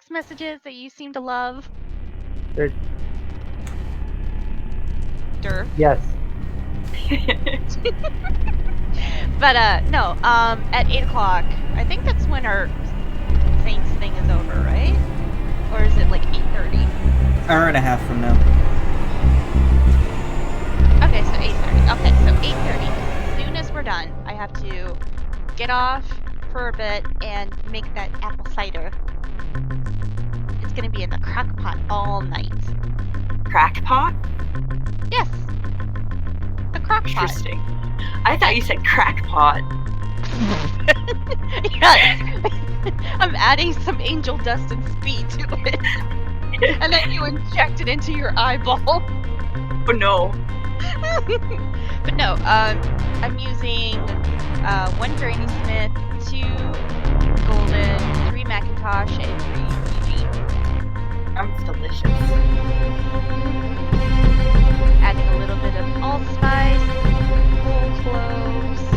text messages that you seem to love? Yes. But no, at 8 o'clock, I think that's when our Saints thing is over, right? Or is it like 8:30? Hour and a half from now. Okay, so 8:30. Okay, so 8:30. As soon as we're done, I have to get off for a bit and make that apple cider. It's gonna be in the crock pot all night. Crackpot? Yes. The crock pot. Interesting. I thought you said crackpot. Yes. I'm adding some angel dust and speed to it. And then you inject it into your eyeball. Oh no. But no, I'm using 1 Granny Smith, 2 Golden, 3 Macintosh, and 3 Eugene. Sounds delicious. Adding a little bit of allspice, whole cloves, 2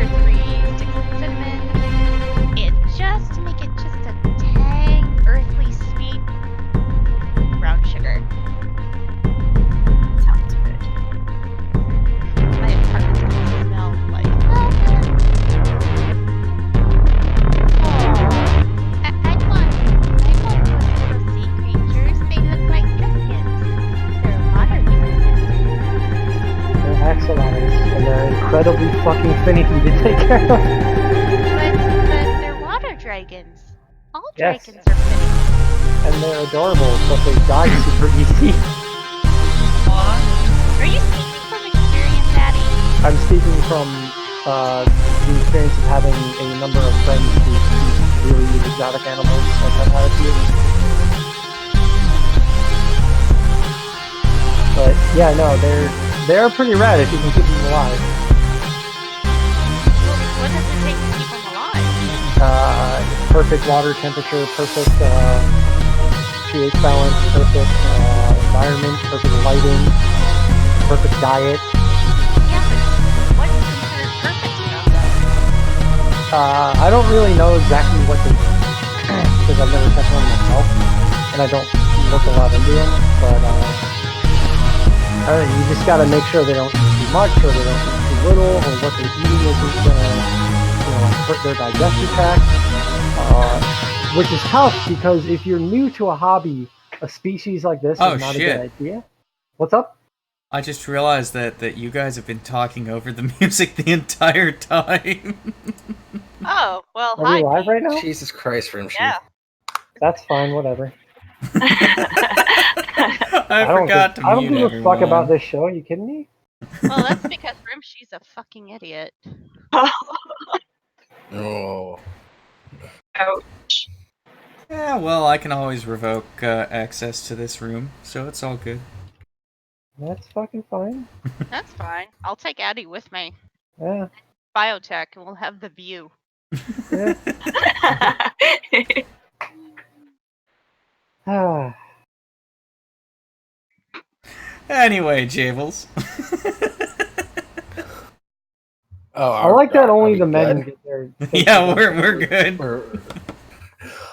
or 3 sticks of cinnamon, and just to make it just a tang earthly sweet brown sugar. Sounds good. My apartment's gonna smell like I want little sea creatures. They look like dragons. They're water dragons. They're axolotls, and they're incredibly fucking finicky to take care of. But they're water dragons. All Yes. dragons are finicky. And they're adorable, but they die super easy. Are you speaking from experience, Addie? I'm speaking from the experience of having a number of friends who really use exotic animals and have had a few. But yeah, no, they're pretty rad if you can keep them alive. What does it take to keep them alive? Perfect water temperature, perfect pH balance, perfect environment, perfect lighting, perfect diet. Yeah, but what's considered perfect about that? I don't really know exactly what they because I've never kept one myself, and I don't look a lot into them. But I don't know, you just gotta make sure they don't eat too much, or they don't eat too little, or what they're eating isn't gonna, hurt their digestive tract. Which is tough because if you're new to a hobby, a species like this is not a good idea. What's up? I just realized that you guys have been talking over the music the entire time. Oh, well, Are we live right now? Jesus Christ, Rimshee. Yeah. That's fine, whatever. I forgot to mute I don't give a fuck everyone. about this show. Are you kidding me? Well, that's because Rimshee's a fucking idiot. Oh. Ouch. Yeah, well, I can always revoke access to this room, so it's all good. That's fucking fine. That's fine. I'll take Addie with me. Yeah. Biotech, and we'll have the view. Yeah. Ah. Anyway, Jables. I like that only the men get their... Yeah, we're good.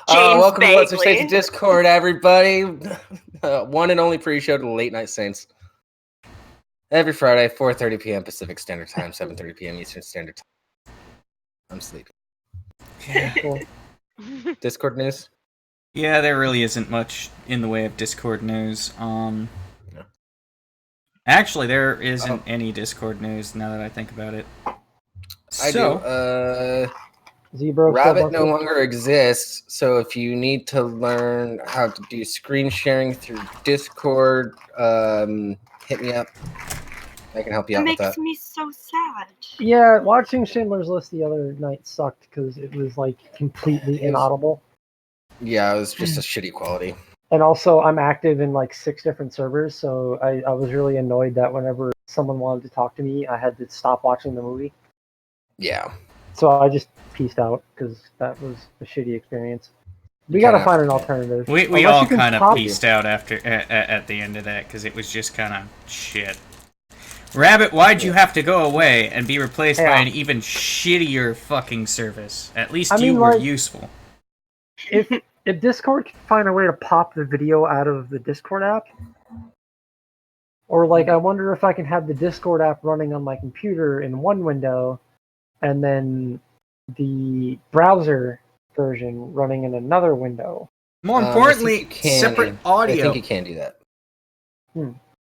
Welcome to What's Your Bagley. Saints Discord, everybody. One and only pre-show to the Late Night Saints. Every Friday, 4:30 p.m. Pacific Standard Time, 7:30 p.m. Eastern Standard Time. I'm sleeping. Yeah. Cool. Discord news? Yeah, there really isn't much in the way of Discord news. No. Actually, there isn't any Discord news now that I think about it. I do. Zebra Rabbit no longer exists, so if you need to learn how to do screen sharing through Discord, hit me up. I can help you It out with makes that. me so sad. Yeah, watching Schindler's List the other night sucked because it was like completely inaudible. Yeah, it was just a shitty quality. And also, I'm active in like 6 different servers, so I was really annoyed that whenever someone wanted to talk to me, I had to stop watching the movie. Yeah. So I just pieced out because that was a shitty experience. We gotta find an alternative. We all kind of pieced out after at the end of that because it was just kind of shit. Rabbit, why'd you have to go away and be replaced by an even shittier fucking service? At least you were useful. If if Discord could find a way to pop the video out of the Discord app, or like I wonder if I can have the Discord app running on my computer in one window, and then the browser version running in another window. More I think importantly, you can- separate audio. I think you can do that.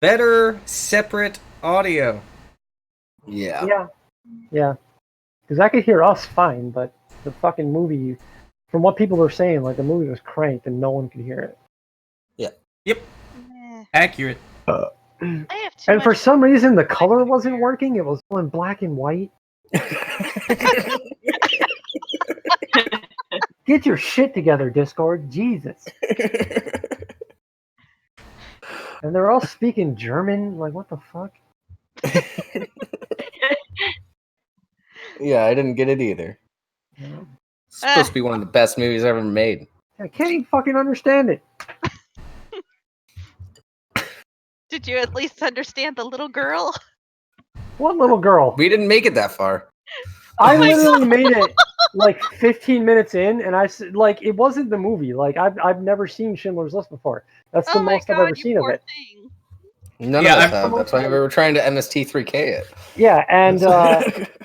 Better separate audio. Yeah. Yeah. Because I could hear us fine, but the fucking movie, from what people were saying, like the movie was cranked and no one could hear it. Yep, Eh, accurate. I have too And for much- some reason, the color wasn't working. It was all in black and white. Get your shit together, Discord. Jesus. And they're all speaking German. Like, what the fuck? Yeah, I didn't get it either. Yeah. It's supposed to be one of the best movies ever made. I can't even fucking understand it. Did you at least understand the little girl? What little girl? We didn't make it that far. I Oh my literally made it like 15 minutes in, and I said, like, it wasn't the movie. Like, I've never seen Schindler's List before. That's the Oh my most I've God, ever you seen of poor it. thing. None Yeah, of us I'm- have. That's why we were trying to MST3K it. Yeah,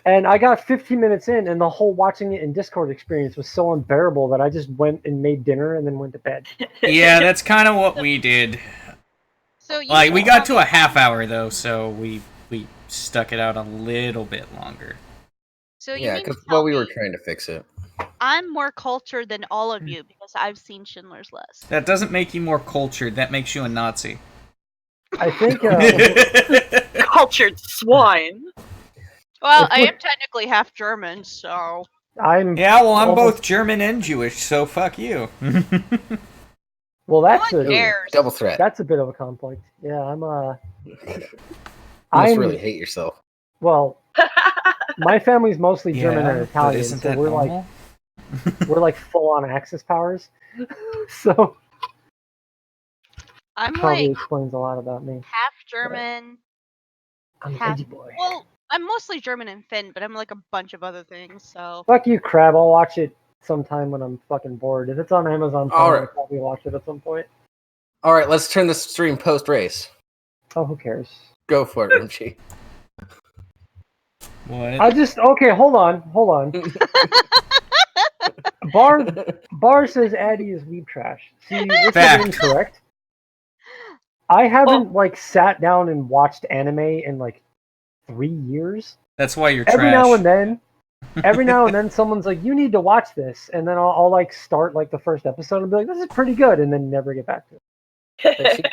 and I got 15 minutes in, and the whole watching it in Discord experience was so unbearable that I just went and made dinner and then went to bed. Yeah, that's kind of what we did. So you Like, we should got to a probably- half hour though, so we stuck it out a little bit longer. So you Yeah, mean to because tell we were me trying to fix it. I'm more cultured than all of you because I've seen Schindler's List. That doesn't make you more cultured. That makes you a Nazi. I think Cultured swine. Well, If I we- am technically half German, so I'm Yeah, well, I'm almost- both German and Jewish, so fuck you. well. That's No one a cares. Double threat. that's a bit of a conflict. Yeah, I'm You must I'm really hate yourself. well. My family's mostly German and but Italian, isn't so that we're normal? like full on Axis powers. So I'm probably like explains a lot about me. half German. I'm an half- edgy boy. Well, I'm mostly German and Finn, but I'm like a bunch of other things. So Fuck you, Crab. I'll watch it sometime when I'm fucking bored. If it's on Amazon Prime, Alright. I'll probably watch it at some point. All right, let's turn this stream post race. Oh, who cares? Go for it, Rimshee. What? I just okay. Hold on. Bar says Addie is weeb trash. See, this Fact. is incorrect. I haven't like sat down and watched anime in like 3 years. That's why you're Every trash. now and then, someone's like, "You need to watch this," and then I'll like start like the first episode and be like, "This is pretty good," and then never get back to it.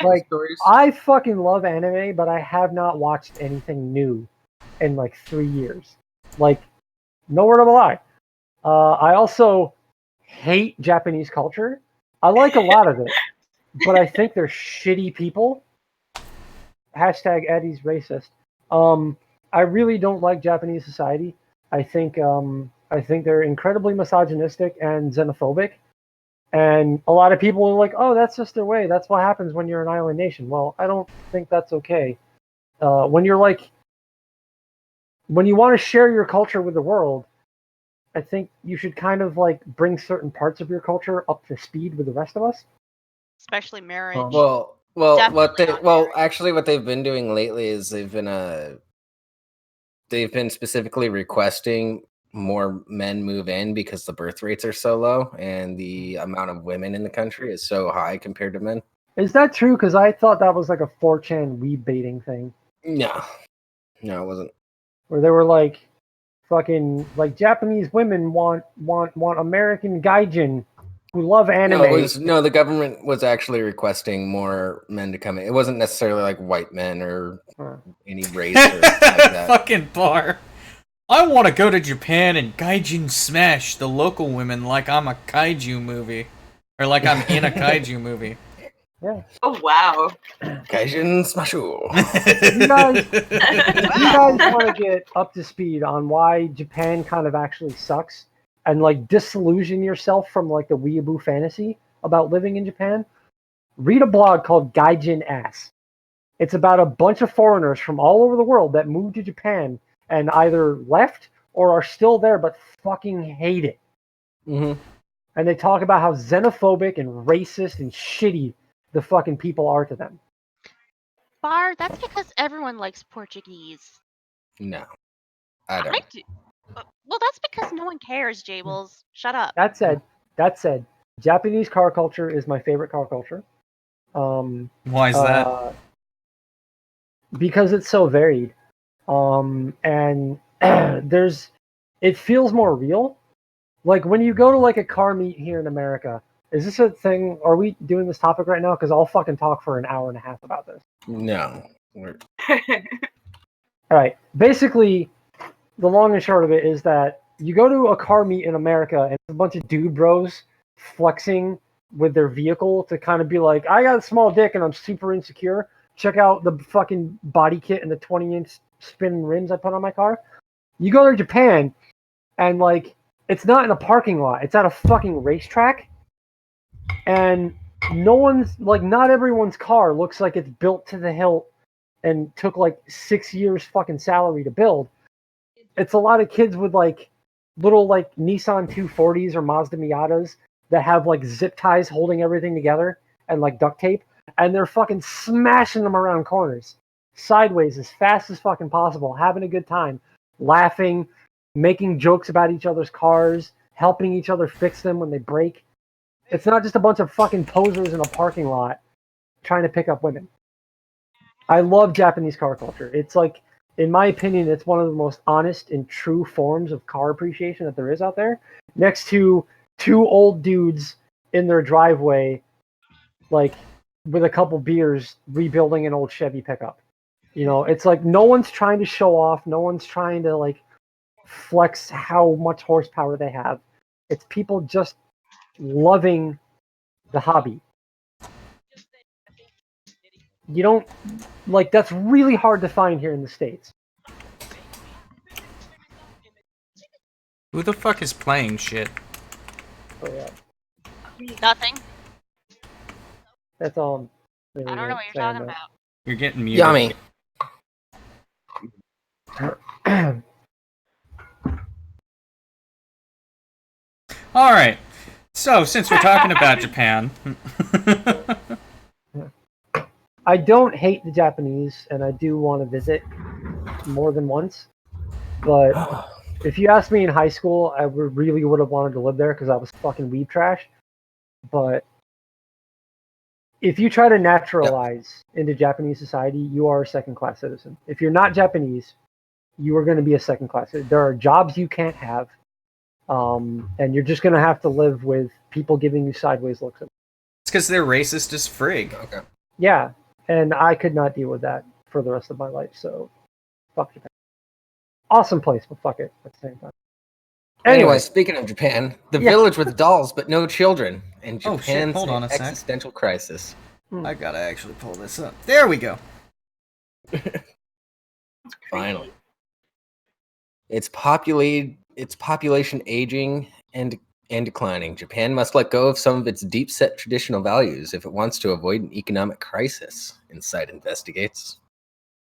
Like, Stories. I fucking love anime, but I have not watched anything new in like 3 years. Like, no word of a lie. I also hate Japanese culture. I like a lot of it, but I think they're shitty people. Hashtag Eddie's racist. I really don't like Japanese society. I think they're incredibly misogynistic and xenophobic. And a lot of people are like, "Oh, that's just their way. That's what happens when you're an island nation." Well, I don't think that's okay. When you want to share your culture with the world, I think you should kind of like bring certain parts of your culture up to speed with the rest of us. especially marriage. Well, Definitely not married. actually, what they've been doing lately is they've been specifically requesting more men move in because the birth rates are so low and the amount of women in the country is so high compared to men. Is that true? Because I thought that was like a 4chan weeb baiting thing, No, it wasn't. where they were like, fucking like Japanese women want American gaijin who love anime. The government was actually requesting more men to come in. It wasn't necessarily like white men or Huh. any race or like that. Fucking bar. I want to go to Japan and gaijin smash the local women like I'm a kaiju movie. Or like I'm in a kaiju movie. Yeah. Oh wow. Gaijin Smashu. You guys- If you guys want to get up to speed on why Japan kind of actually sucks and like disillusion yourself from like the weeaboo fantasy about living in Japan, read a blog called Gaijin Ass. It's about a bunch of foreigners from all over the world that moved to Japan and either left or are still there but fucking hate it. Mm-hmm. and they talk about how xenophobic and racist and shitty the fucking people are to them. Bar, that's because everyone likes Portuguese. No, I don't. do. Well, that's because no one cares, Jables. Shut up. That said, Japanese car culture is my favorite car culture. Why is that? Because it's so varied. And it feels more real. Like when you go to like a car meet here in America, is this a thing? Are we doing this topic right now? Because I'll fucking talk for an hour and a half about this. No. All right. Basically, the long and short of it is that you go to a car meet in America and it's a bunch of dude bros flexing with their vehicle to kind of be like, I got a small dick and I'm super insecure. Check out the fucking body kit and the 20-inch spinning rims I put on my car. You go to Japan and like it's not in a parking lot. It's at a fucking racetrack. And not everyone's car looks like it's built to the hilt and took like 6 years fucking salary to build. It's a lot of kids with like little like Nissan 240s or Mazda Miatas that have like zip ties holding everything together and like duct tape. And they're fucking smashing them around corners sideways as fast as fucking possible, having a good time, laughing, making jokes about each other's cars, helping each other fix them when they break. It's not just a bunch of fucking posers in a parking lot trying to pick up women. I love Japanese car culture. It's like, in my opinion, it's one of the most honest and true forms of car appreciation that there is out there. Next to two old dudes in their driveway, like with a couple beers, rebuilding an old Chevy pickup. You know, it's like no one's trying to show off. No one's trying to like flex how much horsepower they have. It's people just loving the hobby. You don't like that's really hard to find here in the States. Who the fuck is playing shit? So yeah, Nothing. that's all. I'm really I don't know what you're saying talking about. about. You're getting muted. Yami. All right. So, since we're talking about Japan, I don't hate the Japanese, and I do want to visit more than once. But if you asked me in high school, I really would have wanted to live there because I was fucking weeb trash. But if you try to naturalize into Japanese society, you are a second-class citizen. If you're not Japanese, you are going to be a second-class citizen. There are jobs you can't have, and you're just going to have to live with people giving you sideways looks. it's because they're racist as frig. Okay. Yeah, and I could not deal with that for the rest of my life, so fuck Japan. Awesome place, but fuck it at the same time. Anyway, speaking of Japan, the village with dolls but no children, and Oh, shit, Japan's hold on a sec. existential crisis. I gotta actually pull this up. There we go. Finally. Its population aging and declining. Japan must let go of some of its deep-set traditional values if it wants to avoid an economic crisis, Insight investigates.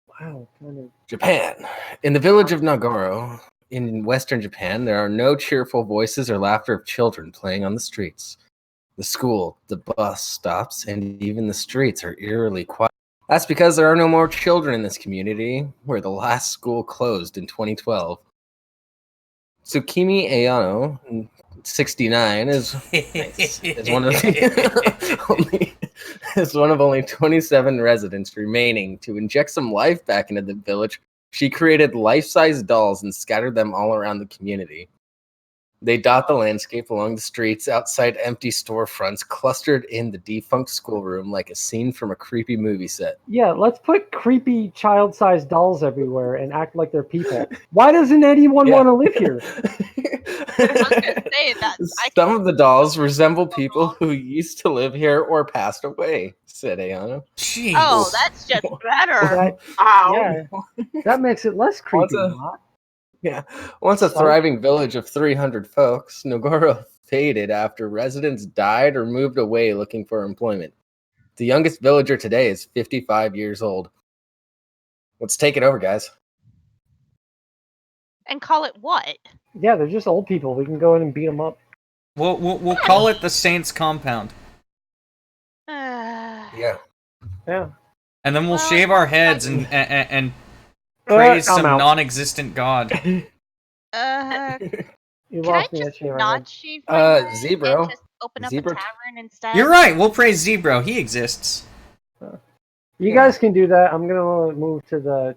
Wow, kind of. Japan. In the village of Nagoro, in western Japan, there are no cheerful voices or laughter of children playing on the streets. The school, the bus stops, and even the streets are eerily quiet. That's because there are no more children in this community, where the last school closed in 2012. Tsukimi Ayano, 69, is one of only 27 residents remaining. To inject some life back into the village, she created life-size dolls and scattered them all around the community. They dot the landscape along the streets outside empty storefronts clustered in the defunct schoolroom like a scene from a creepy movie set. Yeah, let's put creepy child-sized dolls everywhere and act like they're people. Why doesn't anyone want to live here? Some of the dolls resemble people who used to live here or passed away, said Ayano. Jeez. Oh, that's just better. Ow. Yeah, that makes it less creepy. Once a thriving village of 300 folks, Nogoro faded after residents died or moved away looking for employment. The youngest villager today is 55 years old. Let's take it over, guys. And call it what? Yeah, they're just old people. We can go in and beat them up. We'll call it the Saints Compound. Yeah. Yeah. And then we'll Well, shave our heads and praise I'm some out. non-existent god. You Can I lost me at just shave my not head. shave my head and Zebro. just open up Zebro a tavern instead? You're right. We'll praise Zebro. He exists. You guys can do that. I'm gonna move to the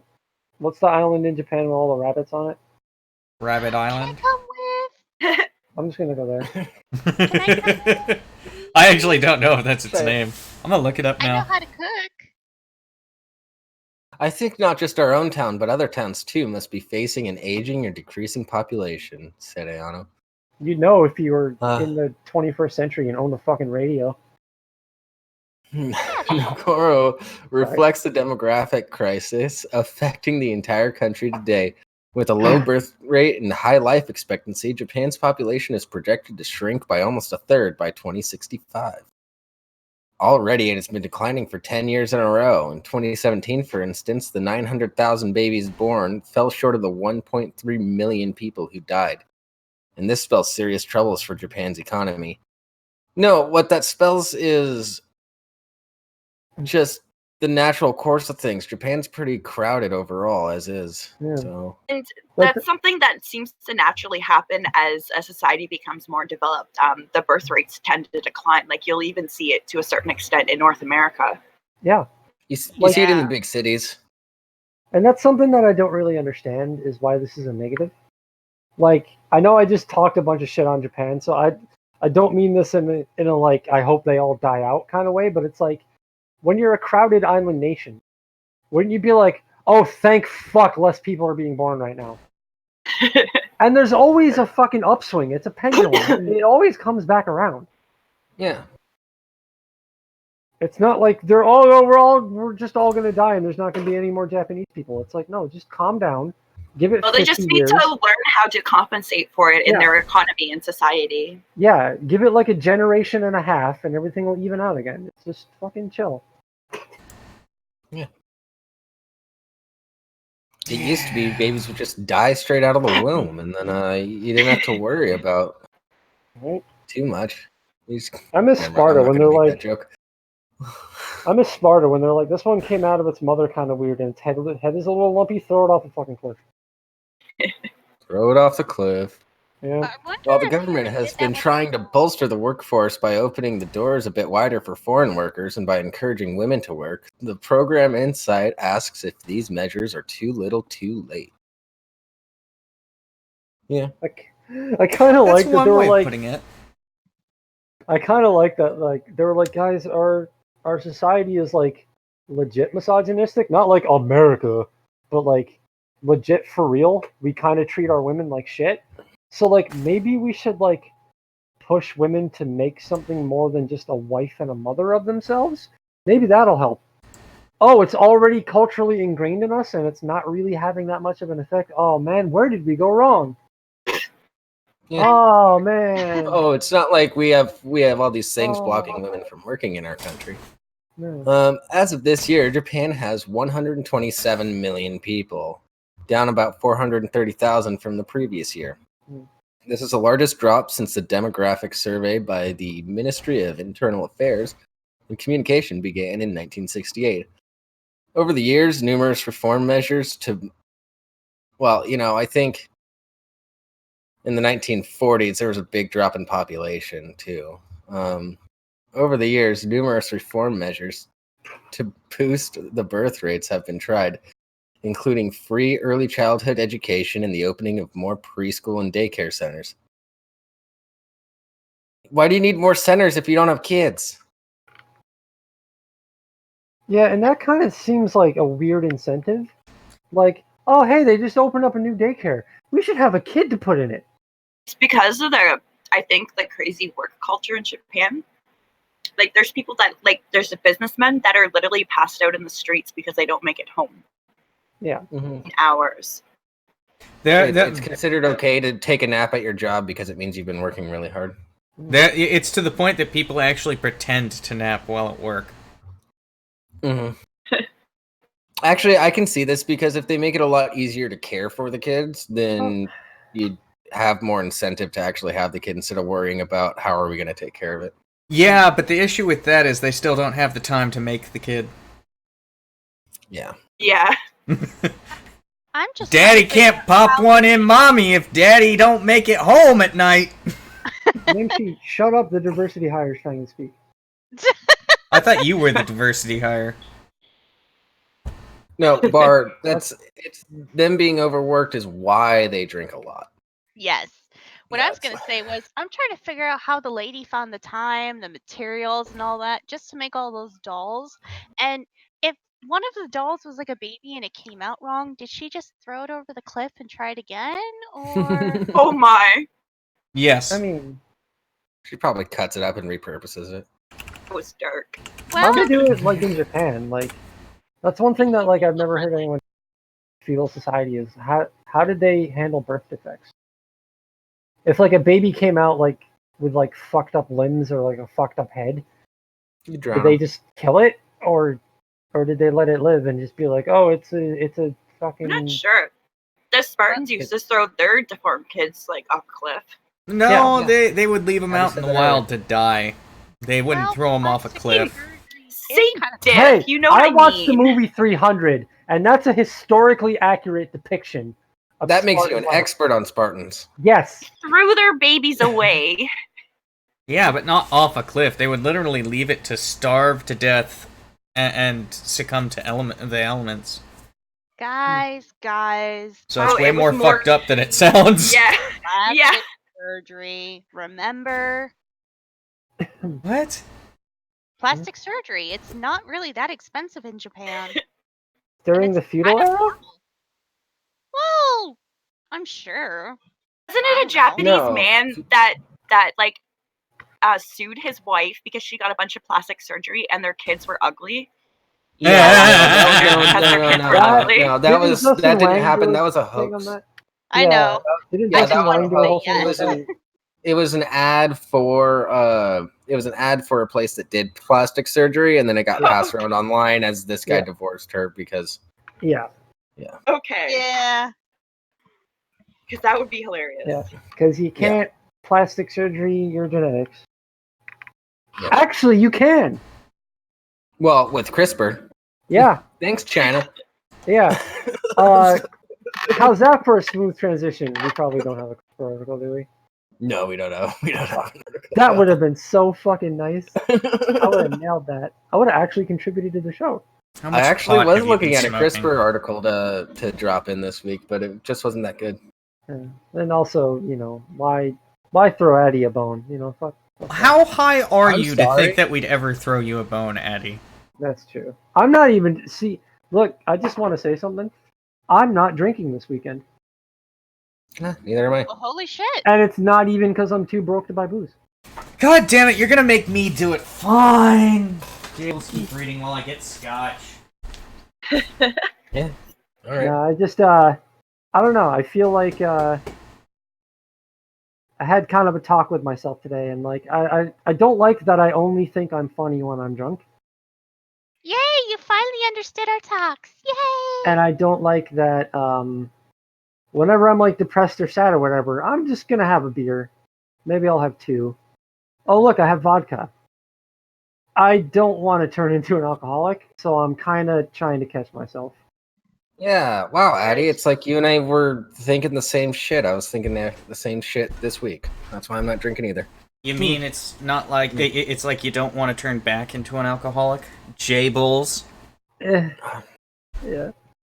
what's the island in Japan with all the rabbits on it? Rabbit Can I Island. come with? I'm just gonna go there. I actually don't know if that's its Say it. name. I'm gonna look it up I know now. how to cook. I think not just our own town, but other towns too must be facing an aging or decreasing population, said Ayano. You'd know if you were Uh. in the 21st century and owned a fucking radio. Nakoro reflects the demographic crisis affecting the entire country today. With a low birth rate and high life expectancy, Japan's population is projected to shrink by almost a third by 2065. Already, it has been declining for 10 years in a row. In 2017, for instance, the 900,000 babies born fell short of the 1.3 million people who died. And this spells serious troubles for Japan's economy. No, what that spells is just the natural course of things. Japan's pretty crowded overall, as is. Yeah. So And But that's something that seems to naturally happen as a society becomes more developed. The birth rates tend to decline. Like you'll even see it to a certain extent in North America. yeah, you Like- see it in the Yeah. big cities. and that's something that I don't really understand is why this is a negative. Like, I know I just talked a bunch of shit on Japan, so I don't mean this in a like I hope they all die out kind of way, but it's like when you're a crowded island nation, wouldn't you be like, oh, thank fuck, less people are being born right now? And there's always a fucking upswing. It's a pendulum. It always comes back around. Yeah. It's not like we're just all gonna die and there's not gonna be any more Japanese people. It's like, no, just calm down. Give it Well, they 50 just need years. to learn how to compensate for it in Yeah. their economy and society. Yeah, give it like a generation and a half and everything will even out again. It's just fucking chill. It used to be babies would just die straight out of the womb, and then you didn't have to worry about Right? too much. I miss Never, Sparta I'm not when gonna they're make like that joke. I miss Sparta when they're like, this one came out of its mother kind of weird and its head is a little lumpy, throw it off the fucking cliff. Throw it off the cliff. Yeah. I wonder Well, the if government they has did been that trying to with- bolster the workforce by opening the doors a bit wider for foreign workers and by encouraging women to work. The program Insight asks if these measures are too little too late. Like, I kind of That's like that one they were way of like, putting it. I kind of like that, like, they were like, guys, our society is like legit misogynistic, not like America, but like legit for real. We kind of treat our women like shit. So like maybe we should like push women to make something more than just a wife and a mother of themselves. Maybe that'll help. Oh, it's already culturally ingrained in us and it's not really having that much of an effect. Oh man, where did we go wrong? Yeah. Oh man. Oh, it's not like we have all these things Oh. blocking women from working in our country. No. As of this year, Japan has 127 million people, down about 430,000 from the previous year. Hmm. This is the largest drop since the demographic survey by the Ministry of Internal Affairs and Communication began in 1968. Over the years, numerous reform measures I think in the 1940s, there was a big drop in population, too. Over the years, numerous reform measures to boost the birth rates have been tried, including free early childhood education and the opening of more preschool and daycare centers. Why do you need more centers if you don't have kids? Yeah, and that kind of seems like a weird incentive. Like, oh, hey, they just opened up a new daycare. We should have a kid to put in it. It's because of the crazy work culture in Japan. Like there's people that there's businessmen that are literally passed out in the streets because they don't make it home Yeah. in hours. It's considered okay to take a nap at your job because it means you've been working really hard. It's to the point that people actually pretend to nap while at work. Mm-hmm. Actually, I can see this because if they make it a lot easier to care for the kids, then have more incentive to actually have the kid instead of worrying about how are we going to take care of it. Yeah, but the issue with that is they still don't have the time to make the kid. Yeah. Yeah. I'm just Daddy trying to figure can't pop out one in mommy if daddy don't make it home at night. Rimshee, shut up. The diversity hire is trying to speak. I thought you were the diversity hire. No, Bart, it's them being overworked is why they drink a lot. Yes. What I was That's- going to say was, I'm trying to figure out how the lady found the time, the materials, and all that just to make all those dolls. And if one of the dolls was like a baby and it came out wrong, did she just throw it over the cliff and try it again? Or. Oh my. Yes. I mean, She probably cuts it up and repurposes it. It was dark. how Well, they do it like in Japan? Like, that's one thing that like I've never heard anyone feudal society is how did they handle birth defects? If like a baby came out like with like fucked up limbs or like a fucked up head, You did drown they 'em. just kill it or did they let it live and just be like, oh, it's a fucking I'm not sure. The Spartans used to throw their deformed kids like off a cliff. No, Yeah. they would leave them I out just in said the that wild to die. They wouldn't well, throw them off a plastic cliff. surgery is Say kind of dick. Hey, You know what I watched the mean. movie 300, and that's a historically accurate depiction. Of That makes you Spartan an life. expert on Spartans. Yes. Threw their babies away. Yeah, but not off a cliff. They would literally leave it to starve to death and succumb to the elements. Guys. So it's Oh, way it was more more- fucked up than it sounds. Yeah. Plastic Yeah. surgery. Remember? What? Plastic surgery. It's not really that expensive in Japan. During And the it's feudal kind of era? normal. Well, I'm sure. Wasn't I it a don't know. Japanese No. man that like sued his wife because she got a bunch of plastic surgery and their kids were ugly? No, Didn't Justin that didn't Wang happen. do That a was a thing on hoax. that? I Yeah. know. Didn't Yeah, Justin that was Wang a do a whole hoax. thing Yes. about that? It was an ad for a place that did plastic surgery, and then it got passed around online as this guy Yeah. divorced her because Yeah. Okay. Yeah. Because that would be hilarious. Yeah. Because you can't plastic surgery your genetics. Actually, you can. well, with CRISPR. Yeah. Thanks, China. Yeah. How's that for a smooth transition? We probably don't have a CRISPR article, do we? No, we don't know. We don't have an article. That would have been so fucking nice. I would have nailed that. I would have actually contributed to the show. How I much actually pot was have you looking been at a smoking? CRISPR article to drop in this week, but it just wasn't that good. And also, why throw Addie a bone? Fuck. How high are I'm you to sorry. think that we'd ever throw you a bone, Addie? That's true. I'm not even. See, look, I just want to say something. I'm not drinking this weekend. Neither am I. Well, holy shit. And it's not even because I'm too broke to buy booze. God damn it, you're gonna make me do it. Fine. Jables keep reading while I get scotch. All right. I just, I don't know. I feel like I had kind of a talk with myself today, and like, I don't like that I only think I'm funny when I'm drunk. Yay, you finally understood our talks. Yay! And I don't like that whenever I'm like depressed or sad or whatever, I'm just gonna have a beer. Maybe I'll have two. Oh look, I have vodka. I don't want to turn into an alcoholic, so I'm kind of trying to catch myself. Yeah. Wow, Addie, it's like you and I were thinking the same shit. I was thinking the same shit this week. That's why I'm not drinking either. You mean it's not like it's like you don't want to turn back into an alcoholic? J-Bulls? Yeah.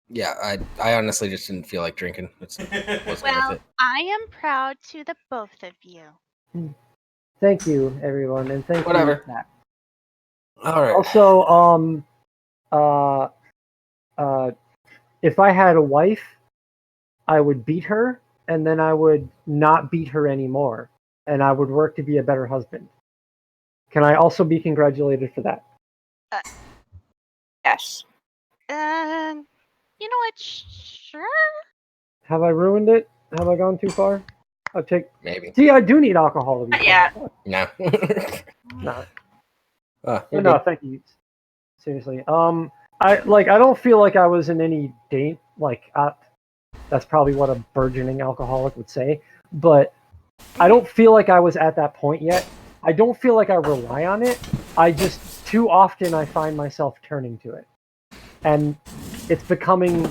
Yeah, I honestly just didn't feel like drinking. It wasn't worth Well, it. I am proud to the both of you. Thank you, everyone, and thank Whatever. you, Matt. All right. Also, if I had a wife, I would beat her, and then I would not beat her anymore, and I would work to be a better husband. Can I also be congratulated for that? Yes. You know what? Sure. Have I ruined it? Have I gone too far? I'll take. Maybe. See, I do need alcohol to be. Yeah. No. No. You're No, good. thank you. Seriously. I don't feel like I was in any danger. That's probably what a burgeoning alcoholic would say. but I don't feel like I was at that point yet. I don't feel like I rely on it. I just, too often I find myself turning to it. And it's becoming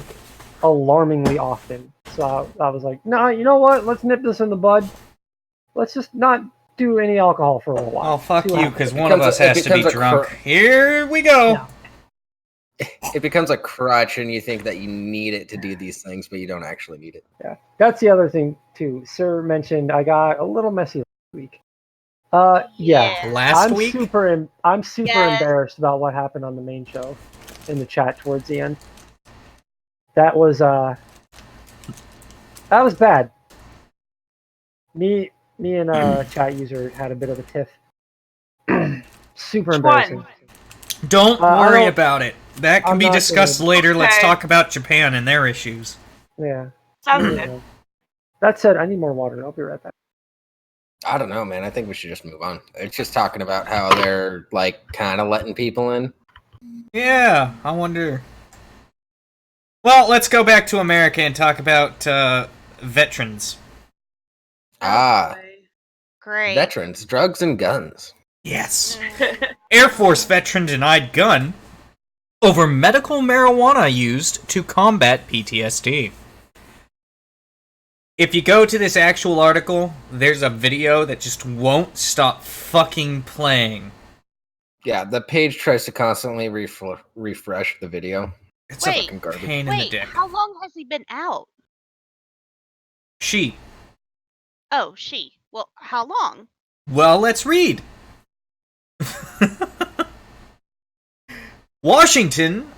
alarmingly often. So I was like, no, you know what? Let's nip this in the bud. Let's just not do any alcohol for a while. Oh, fuck See what you, happens. because one of us has to be drunk. Here we go. Yeah. It becomes a crutch, and you think that you need it to do these things, but you don't actually need it. Yeah, that's the other thing too. Sir mentioned I got a little messy last week. Yeah. Last I'm week? I'm super Yes. embarrassed about what happened on the main show in the chat towards the end. That was bad. Me and a chat user had a bit of a tiff. Super Which embarrassing. one? Don't I worry don't- about it. That can I'm be not discussed gonna- later. Let's Okay. talk about Japan and their issues. Yeah. Sounds Yeah. good. That said, I need more water. I'll be right back. I don't know, man. I think we should just move on. It's just talking about how they're like kind of letting people in. Yeah, I wonder. Well, let's go back to America and talk about veterans. Ah, Great. veterans, drugs, and guns. Yes. Air Force veteran denied gun over medical marijuana used to combat PTSD. If you go to this actual article, there's a video that just won't stop fucking playing. Yeah, the page tries to constantly refresh the video. It's Wait, a fucking garbage. pain in the Wait, dick. how long has he been out? She. Oh, she. Well, how long? Well, let's read. Washington,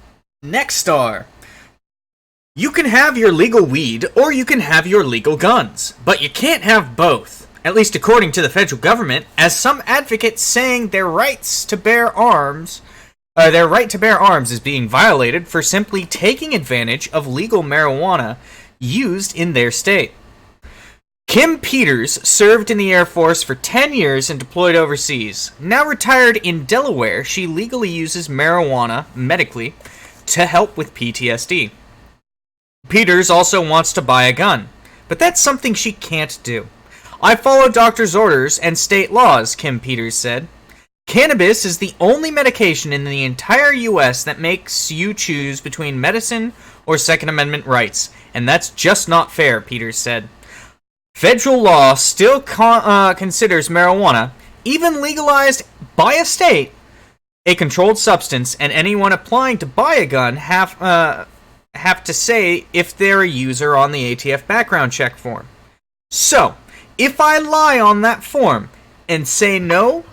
next star. You can have your legal weed or you can have your legal guns, but you can't have both, at least according to the federal government, as some advocates saying their right to bear arms is being violated for simply taking advantage of legal marijuana used in their state. Kim Peters served in the Air Force for 10 years and deployed overseas. Now retired in Delaware, she legally uses marijuana medically to help with PTSD. Peters also wants to buy a gun, but that's something she can't do. I follow doctor's orders and state laws, Kim Peters said. Cannabis is the only medication in the entire U.S. that makes you choose between medicine or Second Amendment rights, and that's just not fair, Peters said. Federal law still considers marijuana, even legalized by a state, a controlled substance, and anyone applying to buy a gun have to say if they're a user on the ATF background check form. So, if I lie on that form and say no,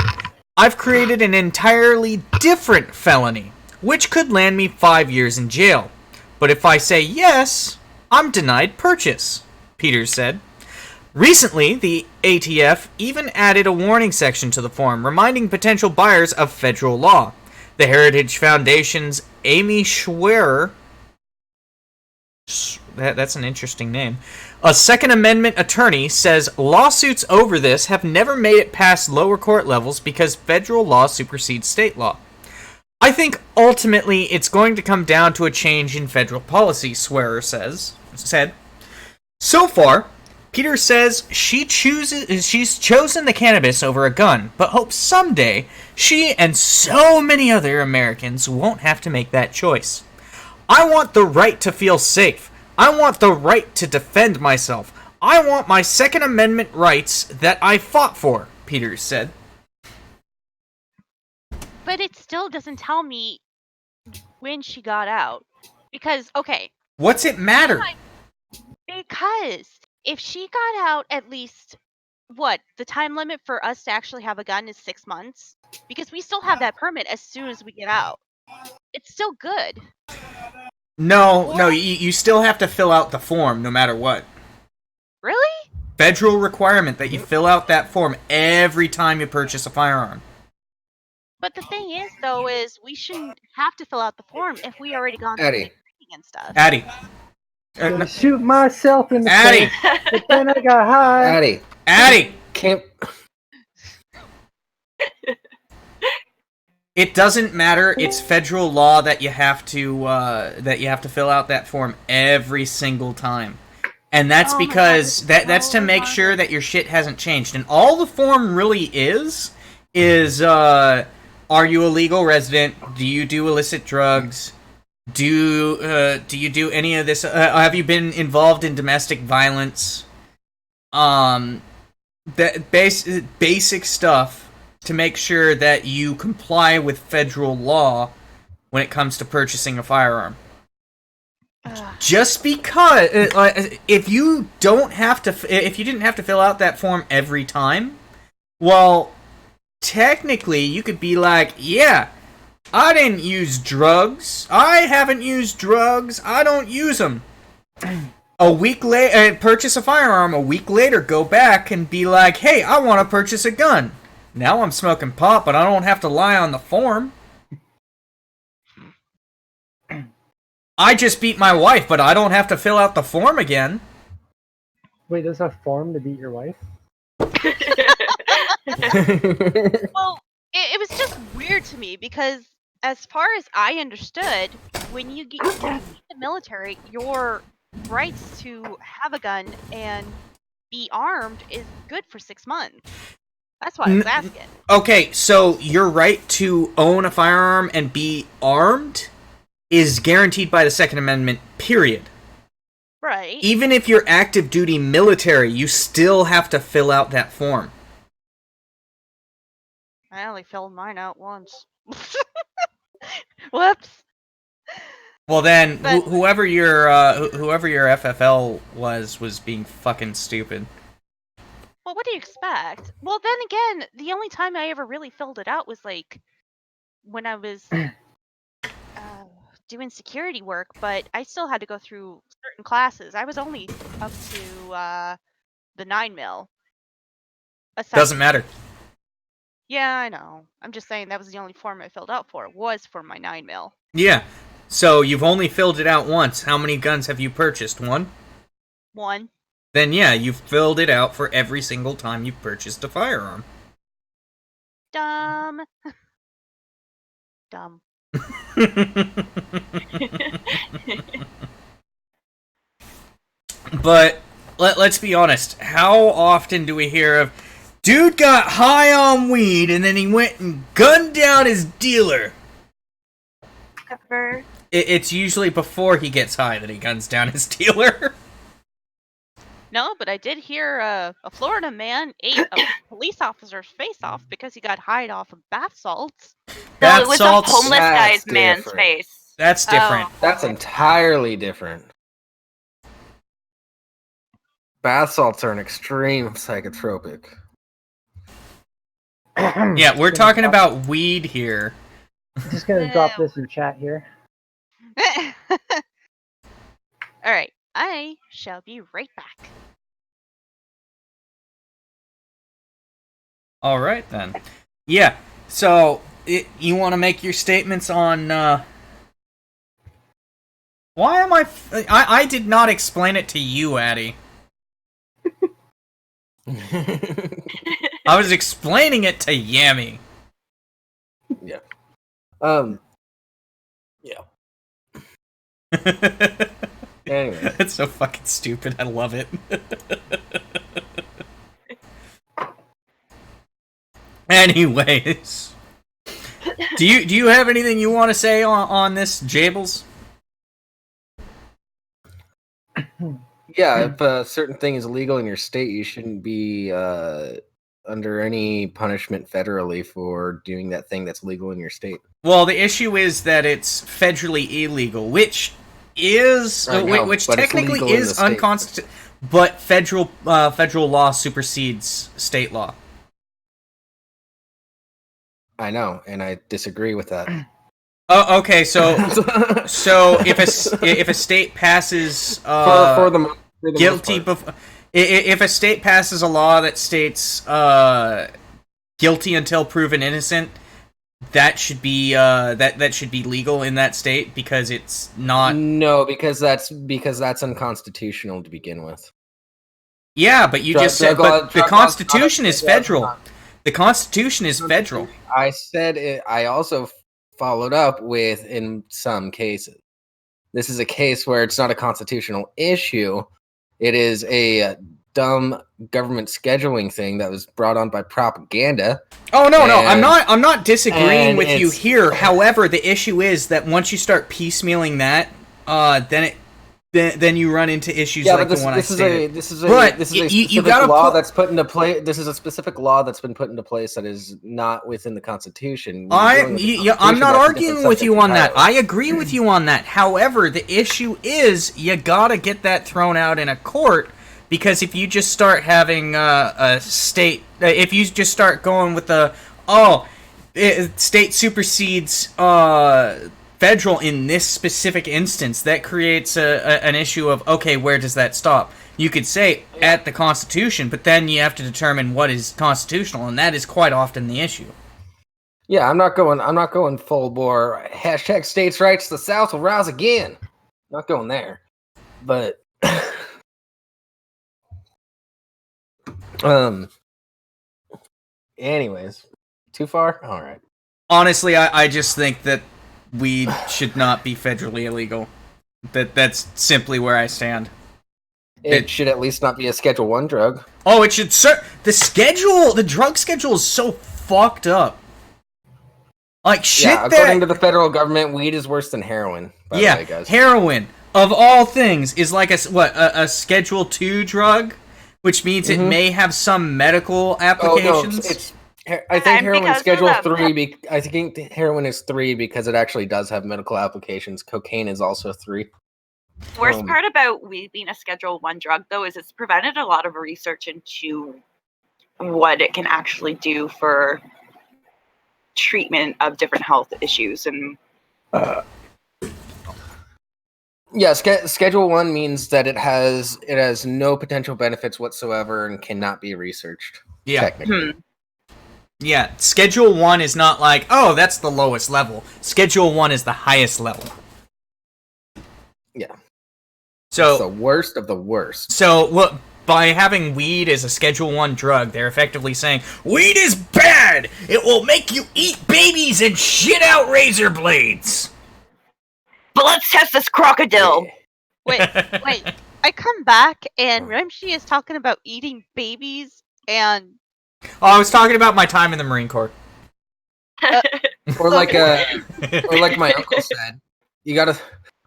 I've created an entirely different felony, which could land me 5 years in jail. But if I say yes, I'm denied purchase, Peters said. Recently, the ATF even added a warning section to the form, reminding potential buyers of federal law. The Heritage Foundation's Amy Schwerer, that's an interesting name, a Second Amendment attorney, says lawsuits over this have never made it past lower court levels because federal law supersedes state law. I think ultimately it's going to come down to a change in federal policy, Schwerer said. So far, Peter says she's chosen the cannabis over a gun, but hopes someday she and so many other Americans won't have to make that choice. I want the right to feel safe. I want the right to defend myself. I want my Second Amendment rights that I fought for, Peters said. But it still doesn't tell me when she got out. Because, okay. What's it matter? Because if she got out at least, the time limit for us to actually have a gun is 6 months? Because we still have that permit as soon as we get out. It's still good. No, you still have to fill out the form no matter what. Really? Federal requirement that you fill out that form every time you purchase a firearm. But the thing is, though, is we shouldn't have to fill out the form if we already gone through the Addie. training and stuff. Addie. Gonna shoot myself in the Addie. face, but then I got high. Addie, can't. It doesn't matter. It's federal law that you have to fill out that form every single time. And that's Oh my God, because this is that's to so make sure retarded. that your shit hasn't changed. And all the form really is are you a legal resident? Do you do illicit drugs? Do you do any of this? Have you been involved in domestic violence? That basic stuff to make sure that you comply with federal law when it comes to purchasing a firearm. Ugh. Just because if you didn't have to fill out that form every time, well, technically you could be like, yeah, I didn't use drugs. I haven't used drugs. I don't use them. A week later, purchase a firearm. A week later, go back and be like, hey, I want to purchase a gun. Now I'm smoking pot, but I don't have to lie on the form. I just beat my wife, but I don't have to fill out the form again. Wait, there's a form to beat your wife? Well, it was just weird to me because, as far as I understood, when you get in the military, your rights to have a gun and be armed is good for 6 months. That's why I was asking. Okay, so your right to own a firearm and be armed is guaranteed by the Second Amendment, period. Right. Even if you're active duty military, you still have to fill out that form. I only filled mine out once. Whoops. Well, then, But- whoever your FFL was being fucking stupid. Well, what do you expect? Well, then again, the only time I ever really filled it out was like when I was doing security work, but I still had to go through certain classes. I was only up to the 9mm. Doesn't matter. Yeah, I know. I'm just saying that was the only form I filled out for. It was for my 9mm. Yeah. So you've only filled it out once. How many guns have you purchased? One? One. Then yeah, you've filled it out for every single time you've purchased a firearm. Dumb. Dumb. But let's be honest. How often do we hear of dude got high on weed and then he went and gunned down his dealer? Ever. It's usually before he gets high that he guns down his dealer. No, but I did hear a Florida man ate a police officer's face off because he got high off of bath salts. No, Bath it was salts- a homeless That's guy's man's different. face. That's different. That's entirely different. Bath salts are an extreme psychotropic. Yeah, we're talking about weed here. I'm just gonna drop this in chat here. Alright, I shall be right back. All right then. Yeah. So you want to make your statements on? Why am I did not explain it to you, Addie. I was explaining it to Yami. Yeah. Anyway. That's so fucking stupid. I love it. Anyways, do you have anything you want to say on this, Jables? Yeah, if a certain thing is illegal in your state, you shouldn't be under any punishment federally for doing that thing that's legal in your state. Well, the issue is that it's federally illegal, which is I know, which but it's technically legal in is the state. unconstitutional. But federal law supersedes state law. I know, and I disagree with that. Oh, okay. So if a state passes for the most guilty part. if a state passes a law that states guilty until proven innocent, that should be that should be legal in that state because it's not. No, because that's unconstitutional to begin with. Yeah, but you just said, but the drug laws Constitution not- is federal. The Constitution is federal. I said it. I also followed up with in some cases. This is a case where it's not a constitutional issue, It is a dumb government scheduling thing that was brought on by propaganda. Oh no, no, And- I'm not disagreeing and with you it's- here. However, the issue is that once you start piecemealing that, then you run into issues like the one I stated. This is a But specific you gotta law put- that's put into place. This is a specific law that's been put into place that is not within the Constitution. I'm not arguing with you on that. I entirely. agree with you on that. However, the issue is you gotta get that thrown out in a court, because if you just start having a state, if you just start going with state supersedes federal in this specific instance, that creates an issue of, okay, where does that stop? You could say at the Constitution, but then you have to determine what is constitutional, and that is quite often the issue. Yeah, I'm not going full bore. Hashtag states' rights. The South will rise again. Not going there, but Anyways, too far. All right. Honestly, I just think that weed should not be federally illegal. That's simply where I stand. It should at least not be a Schedule 1 drug. Oh, it should. The drug schedule is so fucked up. Like shit. Yeah, according to the federal government, weed is worse than heroin. By the way, guys. Heroin of all things is like a Schedule 2 drug, which means it may have some medical applications. I think heroin is Schedule 3. I think heroin is 3 because it actually does have medical applications. Cocaine is also 3. Worst part about weed being a Schedule 1 drug, though, is it's prevented a lot of research into what it can actually do for treatment of different health issues. And yeah, Schedule 1 means that it has no potential benefits whatsoever and cannot be researched. Yeah. Technically. Yeah, Schedule 1 is not like, oh, that's the lowest level. Schedule 1 is the highest level. Yeah. So it's the worst of the worst. So, look, by having weed as a Schedule 1 drug, they're effectively saying, weed is bad! It will make you eat babies and shit out razor blades! But let's test this crocodile! Wait. I come back and Rimshee is talking about eating babies and... Oh, I was talking about my time in the Marine Corps. Or like my uncle said, you gotta,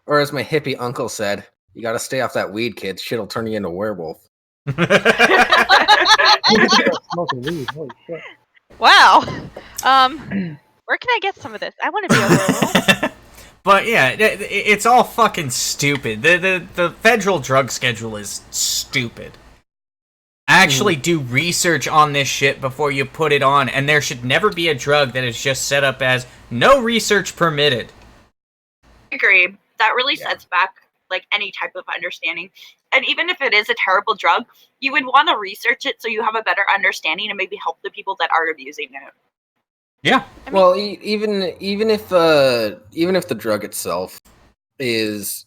or as my hippie uncle said, you gotta stay off that weed, kid. Shit'll turn you into a werewolf. Smoking weed. Holy shit. Wow. Where can I get some of this? I want to be a werewolf. But yeah, it's all fucking stupid. The federal drug schedule is stupid. Actually do research on this shit before you put it on, and there should never be a drug that is just set up as no research permitted. I agree. That really sets back like any type of understanding. And even if it is a terrible drug, you would want to research it so you have a better understanding and maybe help the people that are abusing it. Yeah. I mean, Well, even if the drug itself is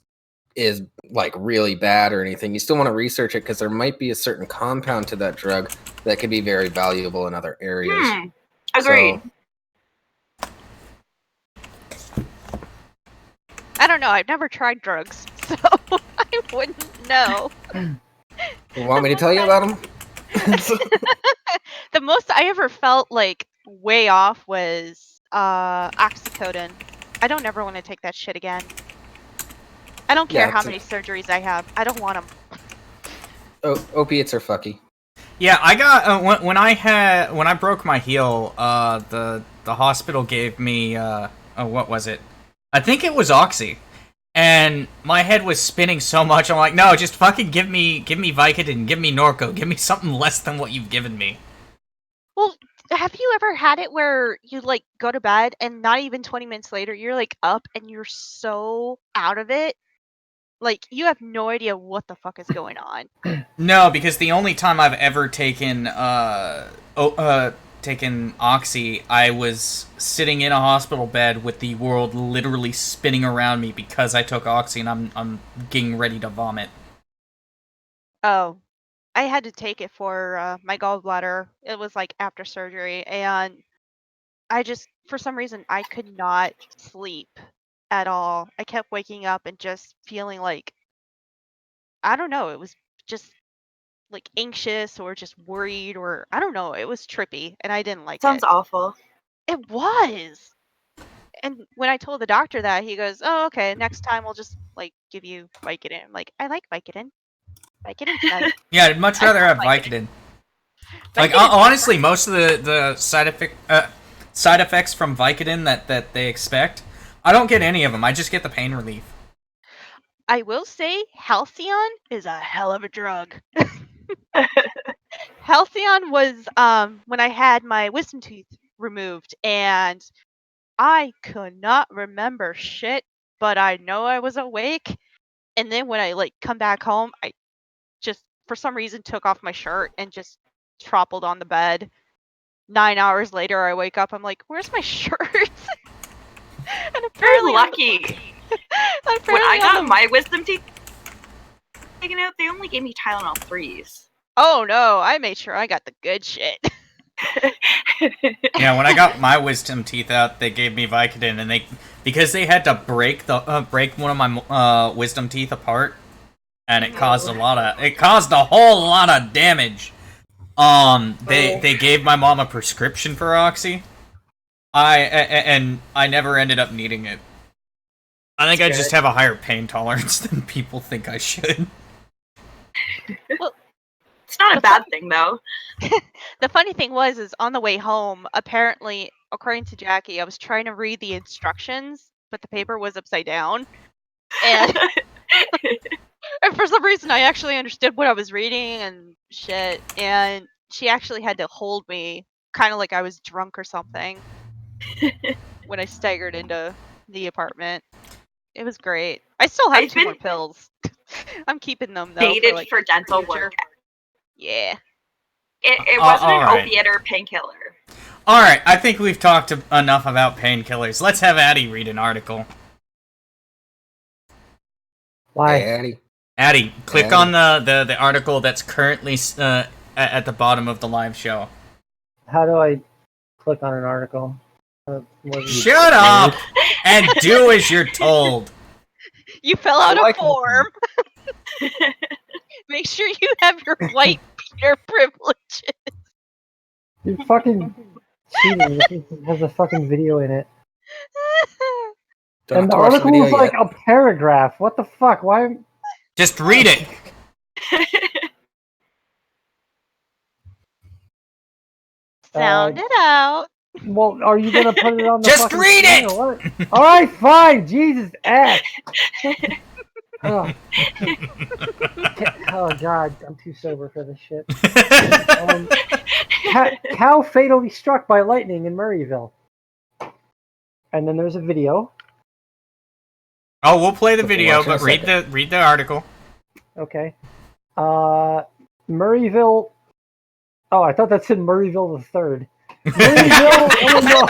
like really bad or anything, you still want to research it because there might be a certain compound to that drug that could be very valuable in other areas. Agreed. So, I don't know. I've never tried drugs, so I wouldn't know. you want me to tell you about them? The most I ever felt like way off was oxycodone. I don't ever want to take that shit again. I don't care Yeah, how many surgeries I have. I don't want them. Opiates are fucky. Yeah, I got when I broke my heel, the hospital gave me what was it? I think it was Oxy. And my head was spinning so much, I'm like, no, just fucking give me Vicodin, give me Norco, give me something less than what you've given me. Well, have you ever had it where you like go to bed and not even 20 minutes later you're like up and you're so out of it? Like you have no idea what the fuck is going on. No, because the only time I've ever taken taken Oxy, I was sitting in a hospital bed with the world literally spinning around me because I took Oxy and I'm getting ready to vomit. Oh, I had to take it for my gallbladder. It was like after surgery, and I just, for some reason, I could not sleep at all. I kept waking up and just feeling like, I don't know, it was just like anxious or just worried, or I don't know. It was trippy, and I didn't like Sounds it. awful. It was. And when I told the doctor that, he goes, "Oh, okay. Next time we'll just like give you Vicodin." I'm like, I like Vicodin. Vicodin's nice. Yeah, I'd much I rather love have Vicodin. Like Vicodin's honestly, most of the side effects from Vicodin that they expect, I don't get any of them. I just get the pain relief. I will say, Halcyon is a hell of a drug. Halcyon was when I had my wisdom tooth removed, and I could not remember shit, but I know I was awake. And then when I like come back home, I just for some reason took off my shirt and just toppled on the bed. 9 hours later, I wake up. I'm like, "Where's my shirt?" And You're apparently, lucky. When I got my wisdom teeth taken out, they only gave me Tylenol 3s. Oh no, I made sure I got the good shit. Yeah, when I got my wisdom teeth out, they gave me Vicodin, and because they had to break one of my wisdom teeth apart, and it caused a whole lot of damage. They gave my mom a prescription for Oxy. I never ended up needing it. I think I just have a higher pain tolerance than people think I should. Well, it's not a bad thing, though. The funny thing is on the way home, apparently, according to Jackie, I was trying to read the instructions, but the paper was upside down. And, and for some reason, I actually understood what I was reading and shit. And she actually had to hold me, kind of like I was drunk or something, when I staggered into the apartment. It was great. I still have 2 more pills. I'm keeping them, though. Dated for dental work. Yeah. It wasn't an opiate or painkiller. Alright, I think we've talked enough about painkillers. Let's have Addie read an article. Why? Hey, Addie, click on the article that's currently at the bottom of the live show. How do I click on an article? Shut up and do as you're told. You fill out a form. Make sure you have your white Peter privileges. You're fucking cheating. This has a fucking video in it. And the article is like a paragraph. What the fuck? Why? Just read it. Sound it out. Well, are you gonna put it on the Just fucking read screen it! or what? Alright, fine! Jesus, ass! Oh. Oh god, I'm too sober for this shit. Cow fatally struck by lightning in Murrayville. And then there's a video. Oh, we'll play the video, but read the article. Okay. Murrayville. Oh, I thought that said Murrayville the Third. Murrayville, Illinois.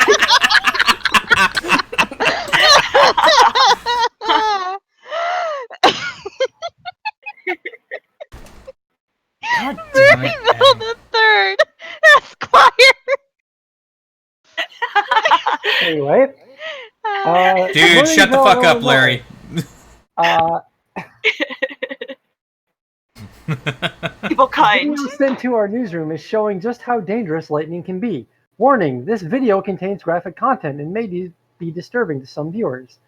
God damn it, Murrayville the Third, Esquire. Anyway. Dude, shut the fuck up, Larry. People kind. The video sent to our newsroom is showing just how dangerous lightning can be. Warning, this video contains graphic content and may be disturbing to some viewers.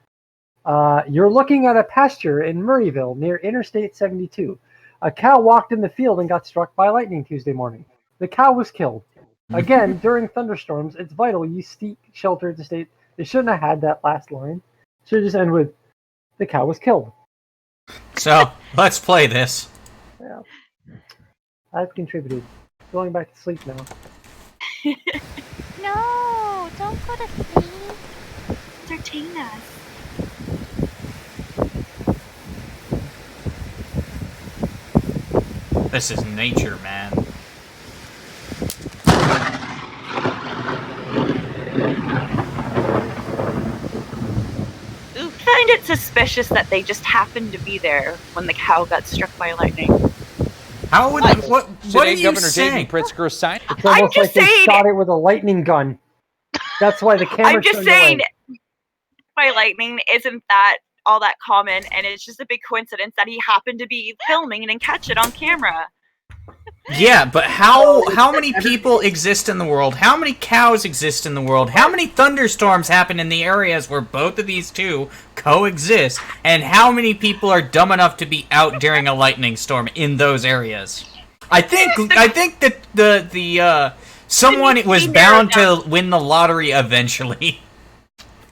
You're looking at a pasture in Murrayville near Interstate 72. A cow walked in the field and got struck by lightning Tuesday morning. The cow was killed. Again, during thunderstorms, it's vital you seek shelter at the state. They shouldn't have had that last line. Should just end with, the cow was killed. So, let's play this. Yeah. I've contributed. Going back to sleep now. No, don't go to sleep. Entertain us. This is nature, man. I find it suspicious that they just happened to be there when the cow got struck by lightning. How would what are you Governor saying? David Pritzker signed. It's almost like they shot it with a lightning gun. That's why the camera I'm just turned saying, away. by lightning, isn't that all that common, and it's just a big coincidence that he happened to be filming and catch it on camera. Yeah, but how many people exist in the world? How many cows exist in the world? How many thunderstorms happen in the areas where both of these two coexist? And how many people are dumb enough to be out during a lightning storm in those areas? I think that the someone was bound to win the lottery eventually.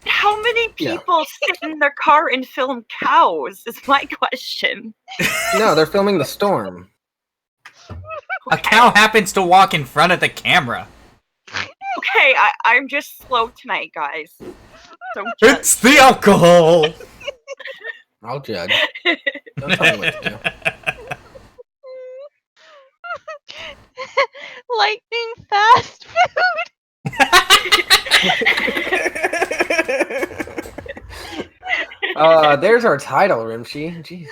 How many people sit in their car and film cows is my question. No, they're filming the storm. A cow happens to walk in front of the camera. Okay, I'm just slow tonight, guys. Don't judge. It's the alcohol! I'll judge. Don't tell me what to do. Lightning fast food. There's our title, Rimshee. Jeez.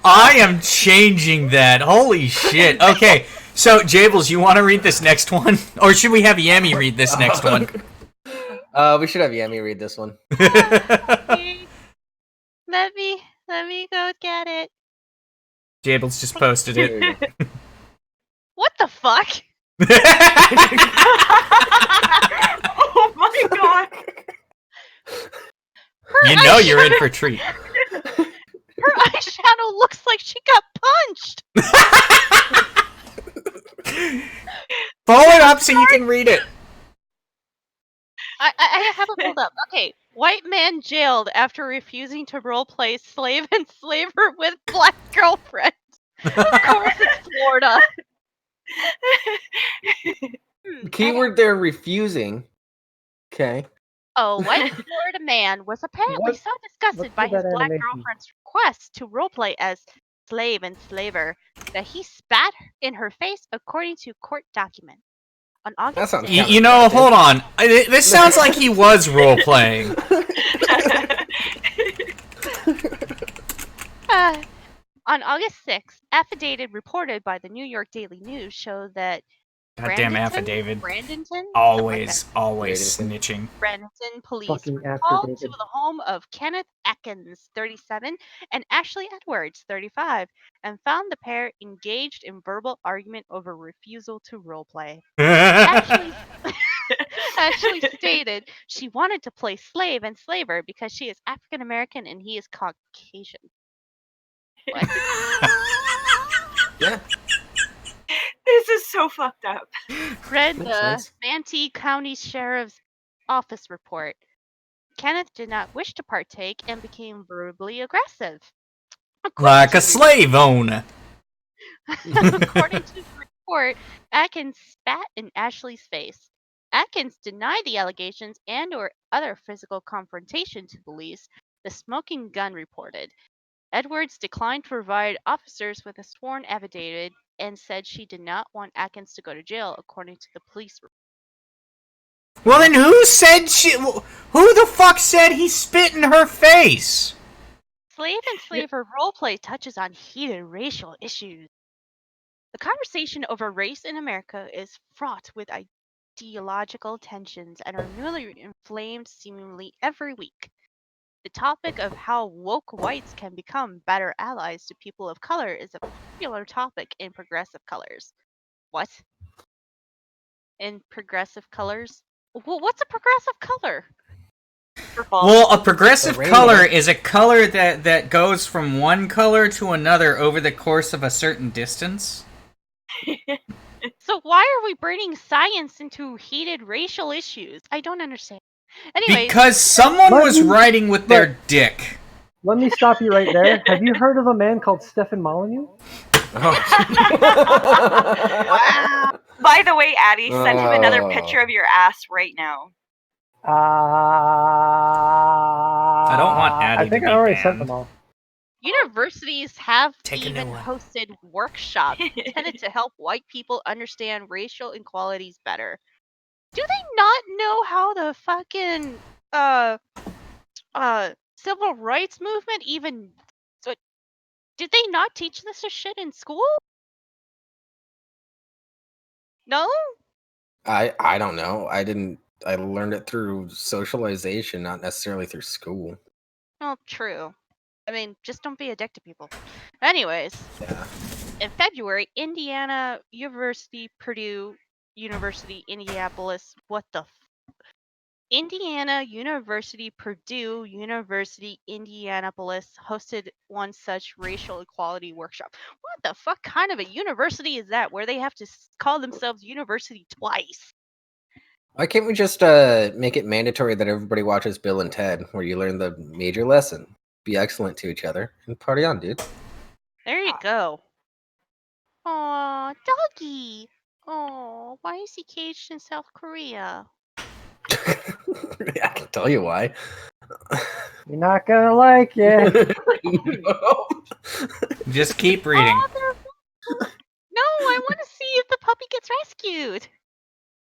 I am changing that. Holy shit. Okay, so Jables, you want to read this next one? Or should we have Yami read this next one? We should have Yami read this one. Let me go get it. Jables just posted it. There you go. What the fuck? Oh my god! You know you're in for a treat. Her eyeshadow looks like she got punched. Pull it up so you can read it. I have it pulled up. Okay, white man jailed after refusing to roleplay slave and slaver with black girlfriend. Of course, it's Florida. Keyword there, refusing. Okay. A white Florida man was apparently so disgusted by his black girlfriend's request to roleplay as slave and slaver that he spat in her face, according to court documents. On August That sounds 6th, You know, hold on. This sounds like he was role-playing. On August 6th, affidavit reported by the New York Daily News showed that Goddamn affidavit. Brandonton, Always Brandonton. snitching. Brandonton police Fucking were called to affidavit. the home of Kenneth Atkins, 37, and Ashley Edwards, 35, and found the pair engaged in verbal argument over refusal to roleplay. Ashley stated she wanted to play slave and slaver because she is African American and he is Caucasian. What? Yeah. This is so fucked up. Read Makes the sense. Manatee County Sheriff's Office report. Kenneth did not wish to partake and became verbally aggressive. Like a slave owner. According to the report, Atkins spat in Ashley's face. Atkins denied the allegations and or other physical confrontation to police, the smoking gun reported. Edwards declined to provide officers with a sworn affidavit and said she did not want Atkins to go to jail, according to the police report. Well, then who the fuck said he spit in her face? Slave and slaver roleplay touches on heated racial issues. The conversation over race in America is fraught with ideological tensions and are newly inflamed seemingly every week. The topic of how woke whites can become better allies to people of color is a popular topic in progressive colors. What? In progressive colors? Well, what's a progressive color? Well, a progressive A rainbow. color is a color that goes from one color to another over the course of a certain distance. So why are we bringing science into heated racial issues? I don't understand. Anyway, Because someone was writing with their dick. Let me stop you right there. Have you heard of a man called Stefan Molyneux? Oh. By the way, Addie, send him another Oh. picture of your ass right now. I don't want Addie I think to I be already sent banned. them all. universities have Take a new even one. hosted workshops intended to help white people understand racial inequalities better. Do they not know how the fucking civil rights movement even did they not teach this shit in school? No? I don't know. I learned it through socialization, not necessarily through school. Well, true. I mean, just don't be a dick to people. Anyways, Yeah. in February, Indiana University, Purdue University, Indianapolis. What the? Indiana University, Purdue University, Indianapolis hosted one such racial equality workshop. What the fuck kind of a university is that where they have to call themselves university twice? Why can't we just make it mandatory that everybody watches Bill and Ted, where you learn the major lesson, be excellent to each other, and party on, dude? There you go. Aw, doggy. Oh, why is he caged in South Korea? I can tell you why. You're not gonna like it. No. Just keep reading. No, I want to see if the puppy gets rescued.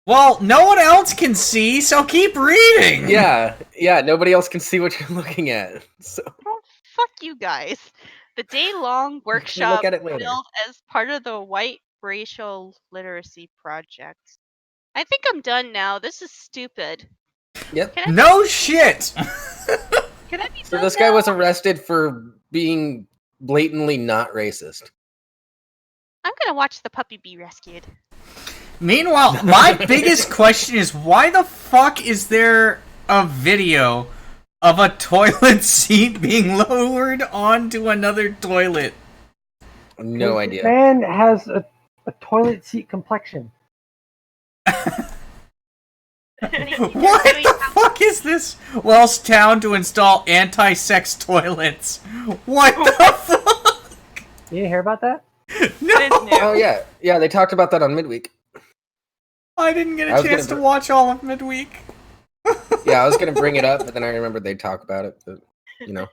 Well, no one else can see, so keep reading. Yeah, nobody else can see what you're looking at. So Oh, fuck you guys. The day-long workshop at it later. billed as part of the White Racial Literacy Project. I think I'm done now. This is stupid. Yep. Can I, No shit. can I be So done this guy now? was arrested for being blatantly not racist. I'm gonna watch the puppy be rescued. Meanwhile, my biggest question is why the fuck is there a video of a toilet seat being lowered onto another toilet? No This idea. man has a toilet seat complexion. What the fuck is this? Wells Town to install anti-sex toilets. What the fuck? You didn't hear about that? No, Oh yeah, they talked about that on midweek. I didn't get I a was chance gonna to watch all of midweek. Yeah, I was gonna bring it up, but then I remembered they'd talk about it. But you know,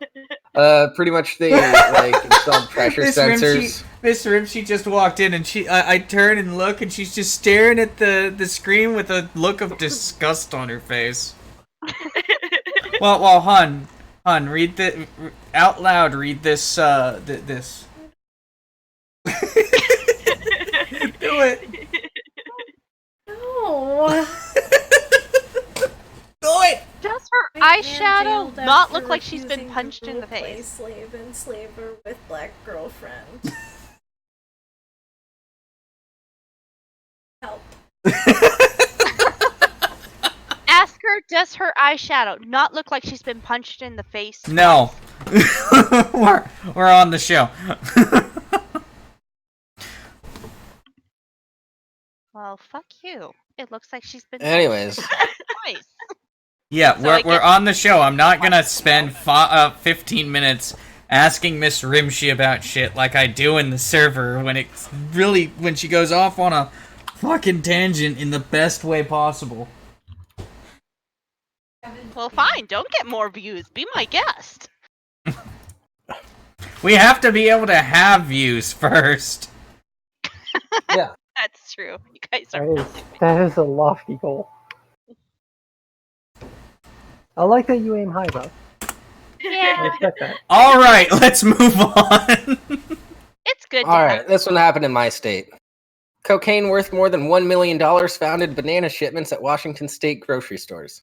pretty much they like installed pressure sensors. Miss Rimshee just walked in, and I turn and look, and she's just staring at the screen with a look of disgust on her face. Well, Hun, read out loud. Read this. This. Do it. No. Do it. Does her Man eyeshadow jailed not after look like she's been refusing punched to in the replace face? Slave enslaver with black girlfriend. Help. Ask her, does her eyeshadow not look like she's been punched in the face? No. we're on the show. Well, fuck you. It looks like she's been Anyways, twice. Yeah, So I we're guess- on the show. I'm not gonna spend 15 minutes asking Miss Rimshee about shit like I do in the server when she goes off on a fucking tangent in the best way possible. Well, fine. Don't get more views. Be my guest. We have to be able to have views first. yeah. That's true. You guys are. That is a lofty goal. I like that you aim high, though. I Yeah, respect that. All right, let's move on. it's good. All right, this one happened in my state. Cocaine worth more than $1 million founded banana shipments at Washington State grocery stores.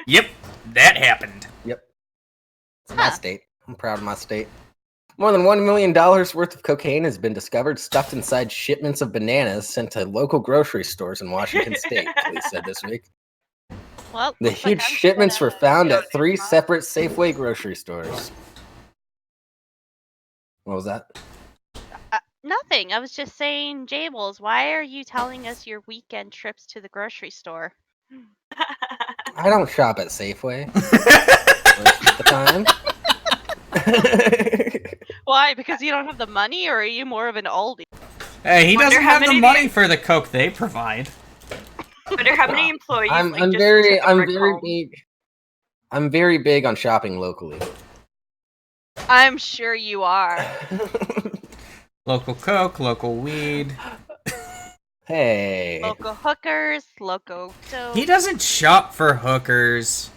Yep, that happened. It's my state. I'm proud of my state. More than $1 million worth of cocaine has been discovered stuffed inside shipments of bananas sent to local grocery stores in Washington State, police said this week. Well, The looks like huge I'm shipments were gonna found go at 3 to- separate Safeway grocery stores. What was that? Nothing. I was just saying, Jables, why are you telling us your weekend trips to the grocery store? I don't shop at Safeway. Most of the time. Why? Because you don't have the money, or are you more of an Aldi? Hey, he Wonder doesn't how have the many money for the coke they provide. I wonder how many employees. I'm just very took a brick home. big. I'm very big on shopping locally. I'm sure you are. Local coke, local weed. Hey. Local hookers, local dope. He doesn't shop for hookers.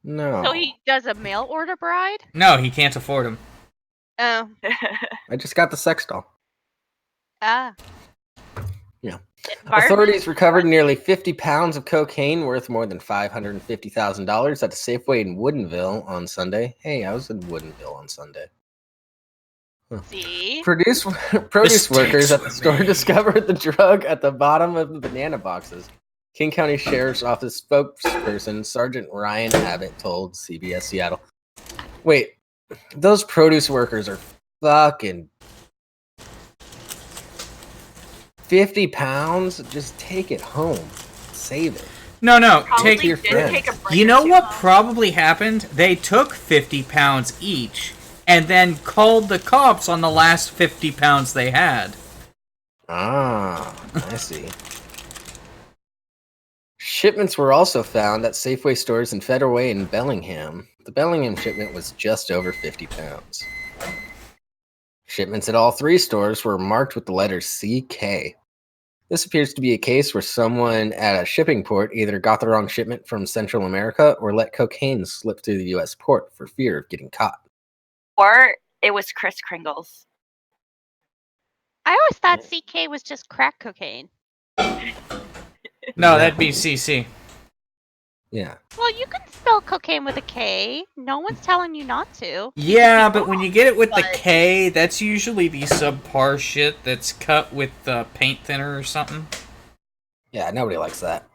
No. So he does a mail order bride? No, he can't afford them. Oh, I just got the sex doll. ah. Yeah. Authorities recovered nearly 50 pounds of cocaine worth more than $550,000 at a Safeway in Woodinville on Sunday. Hey, I was in Woodinville on Sunday. See? Produce workers at the store discovered the drug at the bottom of the banana boxes. King County Sheriff's Office spokesperson Sergeant Ryan Abbott told CBS Seattle. Wait, those produce workers are fucking 50 pounds? Just take it home. Save it. No, Probably take your did friends. take a break You or know two what home. probably happened? They took 50 pounds each and then called the cops on the last 50 pounds they had. Ah, I see. Shipments were also found at Safeway stores in Federal Way in Bellingham. The Bellingham shipment was just over 50 pounds. Shipments at all three stores were marked with the letters CK. This appears to be a case where someone at a shipping port either got the wrong shipment from Central America or let cocaine slip through the U.S. port for fear of getting caught. Or it was Kris Kringles. I always thought CK was just crack cocaine. No, that'd be CC. Yeah. Well, you can spell cocaine with a K. No one's telling you not to. Yeah, but when you get it with the But- K, that's usually the subpar shit that's cut with paint thinner or something. Yeah, nobody likes that.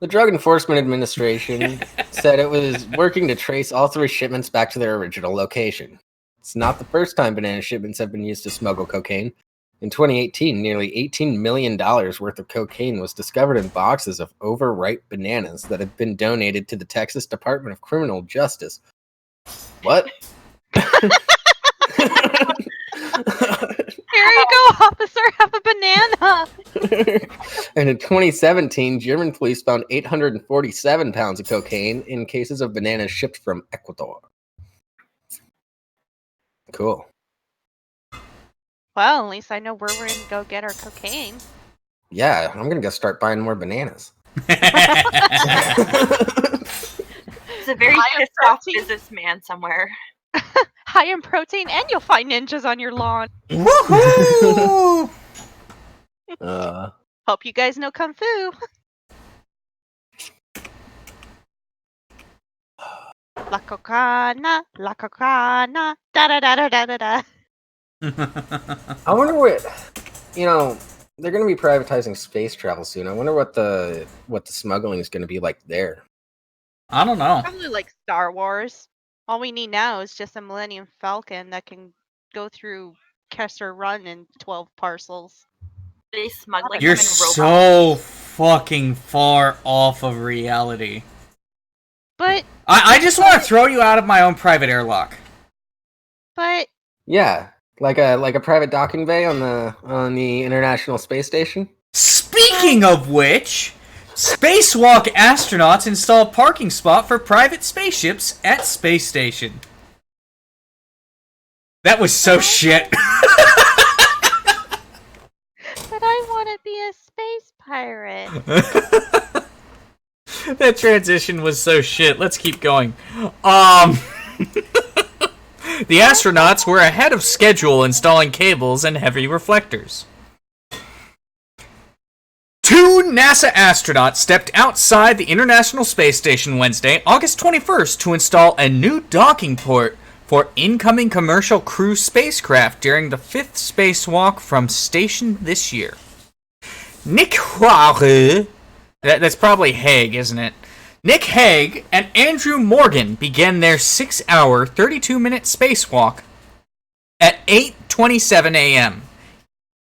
The Drug Enforcement Administration said it was working to trace all three shipments back to their original location. It's not the first time banana shipments have been used to smuggle cocaine. In 2018, nearly $18 million worth of cocaine was discovered in boxes of overripe bananas that had been donated to the Texas Department of Criminal Justice. What? Here you go, officer. Have a banana. And in 2017, German police found 847 pounds of cocaine in cases of bananas shipped from Ecuador. Cool. Well, at least I know where we're going to go get our cocaine. Yeah, I'm gonna go start buying more bananas. It's a very High in pissed off protein. businessman somewhere. High in protein, and you'll find ninjas on your lawn. Woohoo! Hope you guys know Kung Fu. La cocana, da da da da da da da. I wonder what, they're gonna be privatizing space travel soon. I wonder what the smuggling is gonna be like there. I don't know. Probably like Star Wars. All we need now is just a Millennium Falcon that can go through Kessler Run in 12 parcels. They smuggling You're them in robots. so fucking far off of reality. But I just want to throw you out of my own private airlock. Yeah, like a private docking bay on the International Space Station. Speaking of which, spacewalk astronauts install parking spot for private spaceships at space station. That was so shit. but I want to be a space pirate. That transition was so shit. Let's keep going. The astronauts were ahead of schedule installing cables and heavy reflectors. 2 NASA astronauts stepped outside the International Space Station Wednesday, August 21st, to install a new docking port for incoming commercial crew spacecraft during the 5th spacewalk from station this year. Nick Hague, that's probably Hague, isn't it? Nick Hague and Andrew Morgan began their 6-hour, 32-minute spacewalk at 8:27 a.m.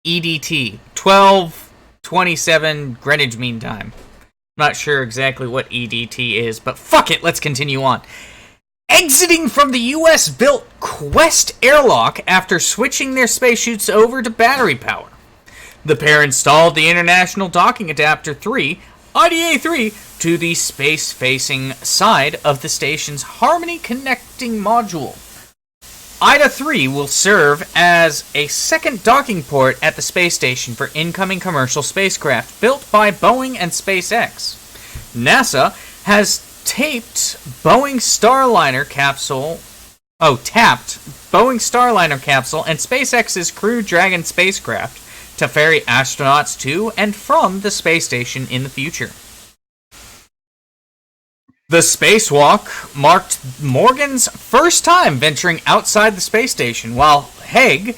EDT, 12:27 Greenwich Mean Time. Not sure exactly what EDT is, but fuck it, let's continue on. Exiting from the US-built Quest airlock after switching their spacesuits over to battery power. The pair installed the International Docking Adapter 3, IDA-3, to the space-facing side of the station's Harmony connecting module. IDA-3 will serve as a second docking port at the space station for incoming commercial spacecraft built by Boeing and SpaceX. NASA has tapped Boeing Starliner capsule and SpaceX's Crew Dragon spacecraft to ferry astronauts to and from the space station in the future. The spacewalk marked Morgan's first time venturing outside the space station, while Haig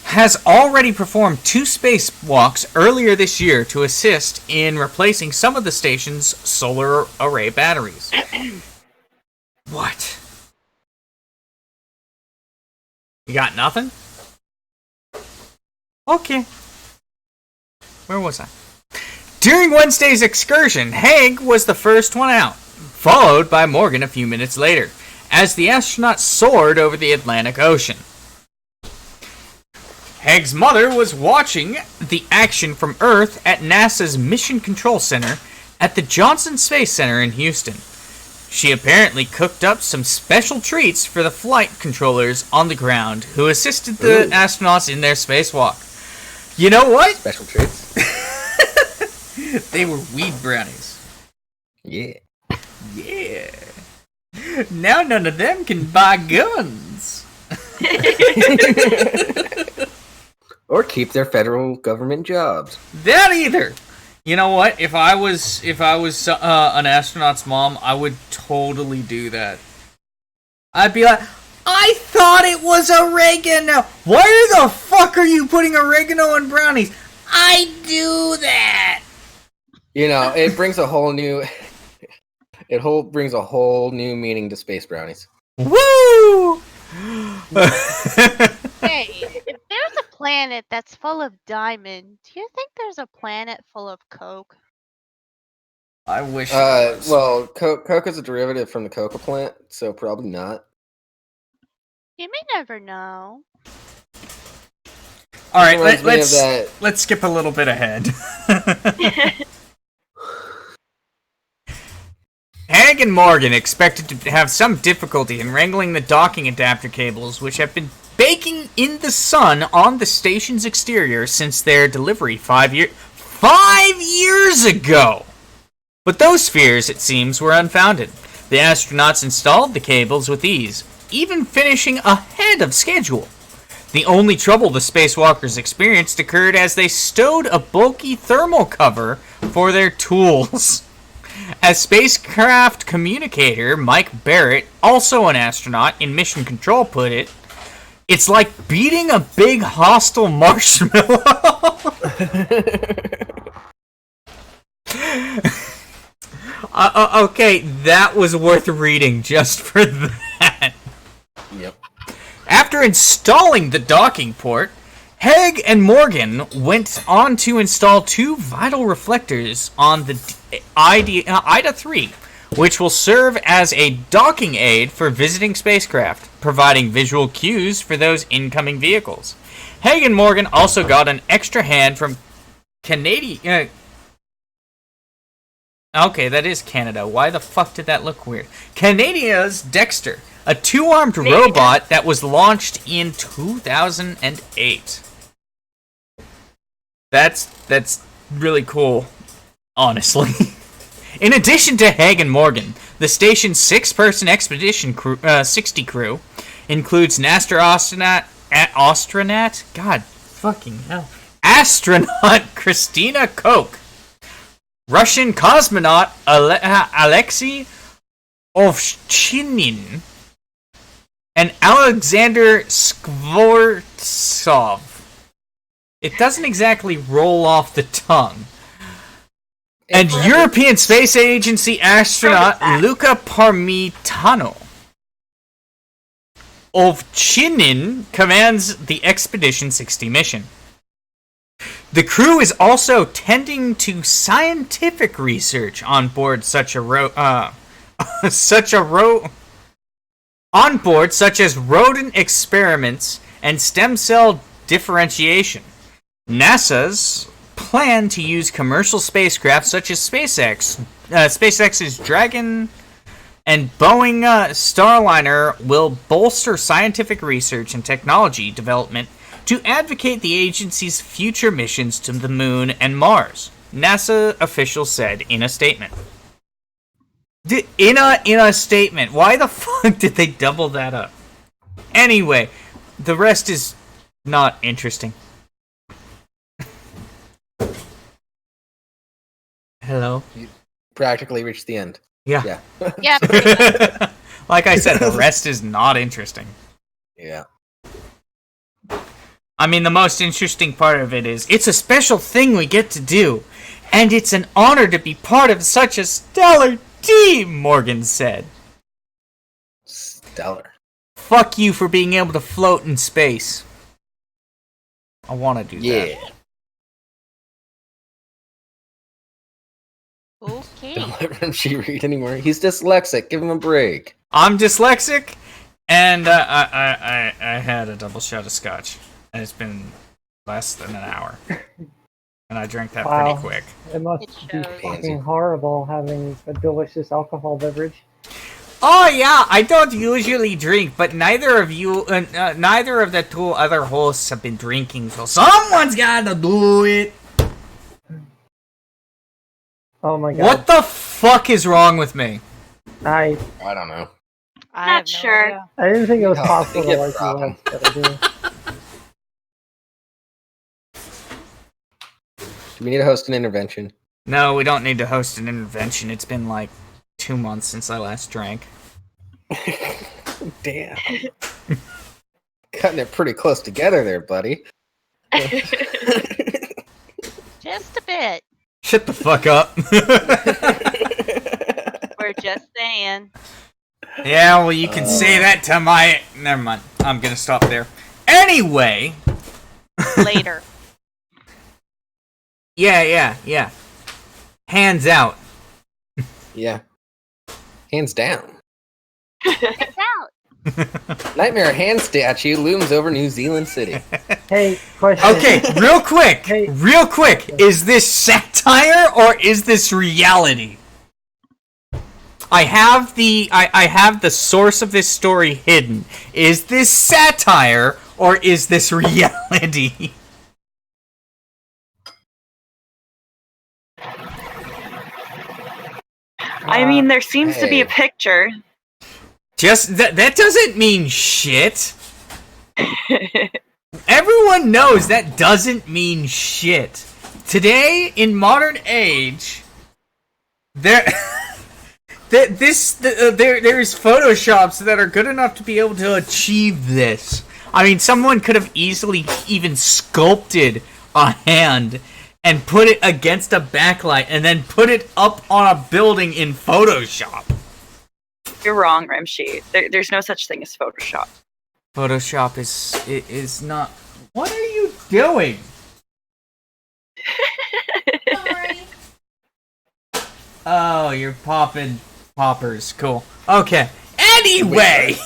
has already performed 2 spacewalks earlier this year to assist in replacing some of the station's solar array batteries. What? You got nothing? Okay. Where was I? During Wednesday's excursion, Haig was the first one out, followed by Morgan a few minutes later, as the astronauts soared over the Atlantic Ocean. Haig's mother was watching the action from Earth at NASA's Mission Control Center at the Johnson Space Center in Houston. She apparently cooked up some special treats for the flight controllers on the ground who assisted the astronauts in their spacewalk. You know what? Special treats. They were weed brownies. Yeah. Yeah. Now none of them can buy guns. Or keep their federal government jobs. That either. You know what? If I was an astronaut's mom, I would totally do that. I'd be like, I thought it was oregano. Why the fuck are you putting oregano in brownies? I do that. You know, it brings a whole new brings a whole new meaning to space brownies. Woo! Hey, if there's a planet that's full of diamond, do you think there's a planet full of coke? I wish. There was. Well, coke is a derivative from the coca plant, so probably not. You may never know. All right, Reminds me of let's skip a little bit ahead. Haig and Morgan expected to have some difficulty in wrangling the docking adapter cables, which have been baking in the sun on the station's exterior since their delivery 5 years ago. But those fears, it seems, were unfounded. The astronauts installed the cables with ease, even finishing ahead of schedule. The only trouble the spacewalkers experienced occurred as they stowed a bulky thermal cover for their tools. As spacecraft communicator Mike Barrett, also an astronaut in Mission Control, put it, it's like beating a big hostile marshmallow. Okay, that was worth reading just for that. Yep. After installing the docking port, Haig and Morgan went on to install 2 vital reflectors on the Ida-3, which will serve as a docking aid for visiting spacecraft, providing visual cues for those incoming vehicles. Haig and Morgan also got an extra hand from Canadian... okay, that is Canada. Why the fuck did that look weird? Canada's Dexter, a 2-armed robot that was launched in 2008. That's really cool, honestly. In addition to Haig and Morgan, the station's 6-person expedition crew, 60 crew includes astronaut Christina Koch, Russian cosmonaut Alexei Ovchinin, and Alexander Skvortsov. It doesn't exactly roll off the tongue. And European Space Agency astronaut Luca Parmitano. Ovchinin commands the Expedition 60 mission. The crew is also tending to scientific research on board such as rodent experiments and stem cell differentiation. NASA's plan to use commercial spacecraft such as SpaceX's Dragon and Boeing Starliner will bolster scientific research and technology development to advocate the agency's future missions to the Moon and Mars, NASA officials said in a statement. In a statement. Why the fuck did they double that up? Anyway, the rest is not interesting. Hello. Practically reached the end. Yeah. Yeah. Yeah, pretty much. Like I said, the rest is not interesting. Yeah. I mean, the most interesting part of it is it's a special thing we get to do, and it's an honor to be part of such a stellar team, Morgan said. Stellar. Fuck you for being able to float in space. I want to do Yeah. that. Okay. Don't let Rimshee read anymore. He's dyslexic. Give him a break. I'm dyslexic, and I had a double shot of scotch, and it's been less than an hour, and I drank that Wow. pretty quick. It must It be shows. fucking horrible having a delicious alcohol beverage. Oh yeah, I don't usually drink, but neither of the two other hosts have been drinking, so someone's gotta do it. Oh my god. What the fuck is wrong with me? I don't know. I Not have no sure. idea. I didn't think it was Oh, possible I to get like problem. you guys, but I do. Do we need to host an intervention? No, we don't need to host an intervention. It's been like 2 months since I last drank. Damn. Cutting it pretty close together there, buddy. Just a bit. Shut the fuck up. We're just saying. Yeah, well, you can say that to my... Never mind. I'm gonna stop there. Anyway. Later. Yeah. Hands out. Yeah. Hands down. It's out. Nightmare hand statue looms over New Zealand City. Hey, question. Okay, real quick. Hey. Is this satire or is this reality? I have the source of this story hidden. Is this satire or is this reality? I mean, there seems to be a Hey. picture. Just that doesn't mean shit. Everyone knows that doesn't mean shit. Today, in modern age, there is photoshops that are good enough to be able to achieve this. I mean, someone could have easily even sculpted a hand and put it against a backlight and then put it up on a building in Photoshop. You're wrong, Rimshee. There's no such thing as Photoshop. Photoshop is not. What are you doing? Oh, you're popping poppers. Cool. Okay. Anyway.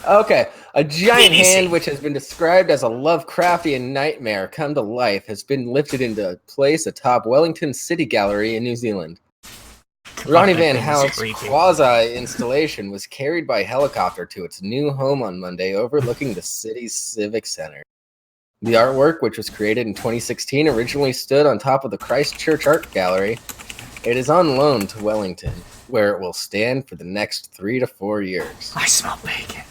Okay, a giant BBC. hand which has been described as a Lovecraftian nightmare come to life has been lifted into place atop Wellington City Gallery in New Zealand. Ronnie that Van thing is Hout's creepy. quasi-installation was carried by helicopter to its new home on Monday overlooking the city's civic center. The artwork, which was created in 2016, originally stood on top of the Christchurch Art Gallery. It is on loan to Wellington, where it will stand for the next 3 to 4 years. I smell bacon.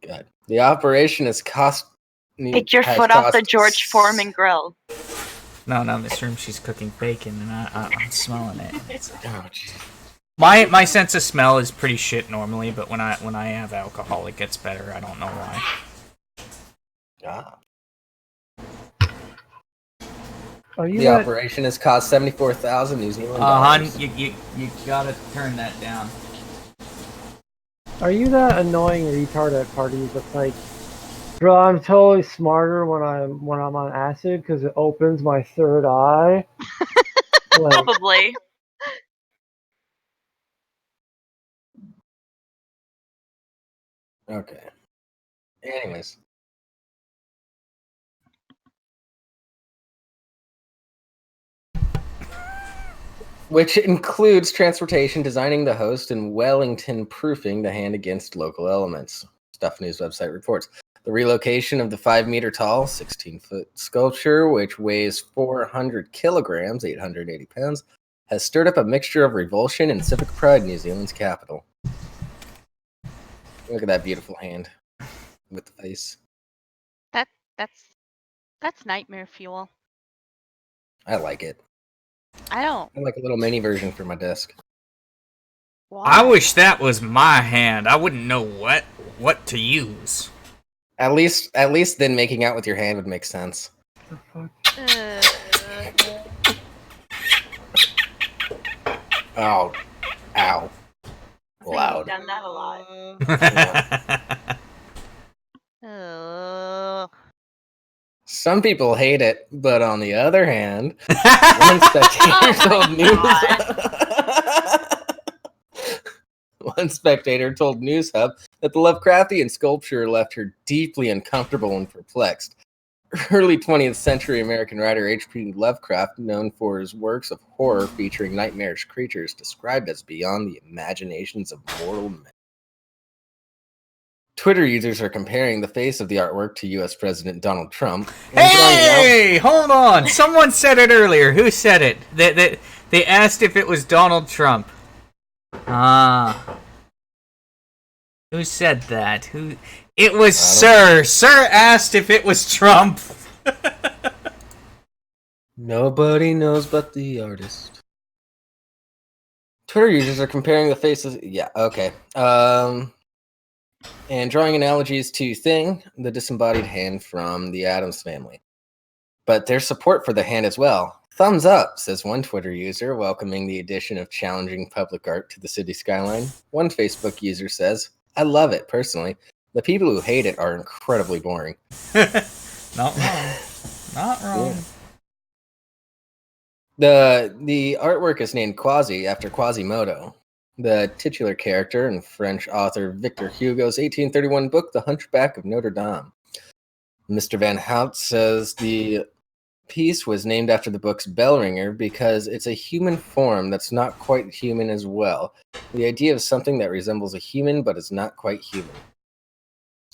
Good. The operation has cost... Take your has foot off the cost- George Foreman grill. No, this room she's cooking bacon and I'm smelling it. Oh, jeez. My sense of smell is pretty shit normally, but when I have alcohol, it gets better. I don't know why. Ah. Are you The that, operation has cost 74,000 New Zealand Hun, dollars. you gotta turn that down. are you that annoying retard at parties that's like, bro, I'm totally smarter when I'm on acid because it opens my third eye. Like, Probably. Okay. Anyways. Which includes transportation, designing the host, and Wellington proofing the hand against local elements. Stuff News website reports. The relocation of the 5-meter tall, 16-foot sculpture, which weighs 400 kilograms, 880 pounds, has stirred up a mixture of revulsion and civic pride in New Zealand's capital. Look at that beautiful hand with the face. That's nightmare fuel. I like it. I don't. I like a little mini version for my desk. Why? I wish that was my hand. I wouldn't know what to use. At least then making out with your hand would make sense. Oh, ow. Loud. Done that a lot. Some people hate it, but on the other hand, one spectator told one spectator told News Hub that the Lovecraftian sculpture left her deeply uncomfortable and perplexed. Early 20th century American writer H.P. Lovecraft, known for his works of horror featuring nightmarish creatures described as beyond the imaginations of mortal men. Twitter users are comparing the face of the artwork to U.S. President Donald Trump. Hey, hold on. Someone said it earlier. Who said it? They asked if it was Donald Trump. Who said that? Who? It was Sir. Sir asked if it was Trump. Nobody knows but the artist. Twitter users are comparing the faces. Yeah, okay. And drawing analogies to Thing, the disembodied hand from the Addams Family. But there's support for the hand as well. Thumbs up, says one Twitter user, welcoming the addition of challenging public art to the city skyline. One Facebook user says, I love it, personally. The people who hate it are incredibly boring. Not wrong. Not wrong. Yeah. The artwork is named Quasi after Quasimodo, the titular character in French author Victor Hugo's 1831 book, The Hunchback of Notre Dame. Mr. Van Hout says the piece was named after the book's bell ringer because it's a human form that's not quite human as well. The idea of something that resembles a human but is not quite human.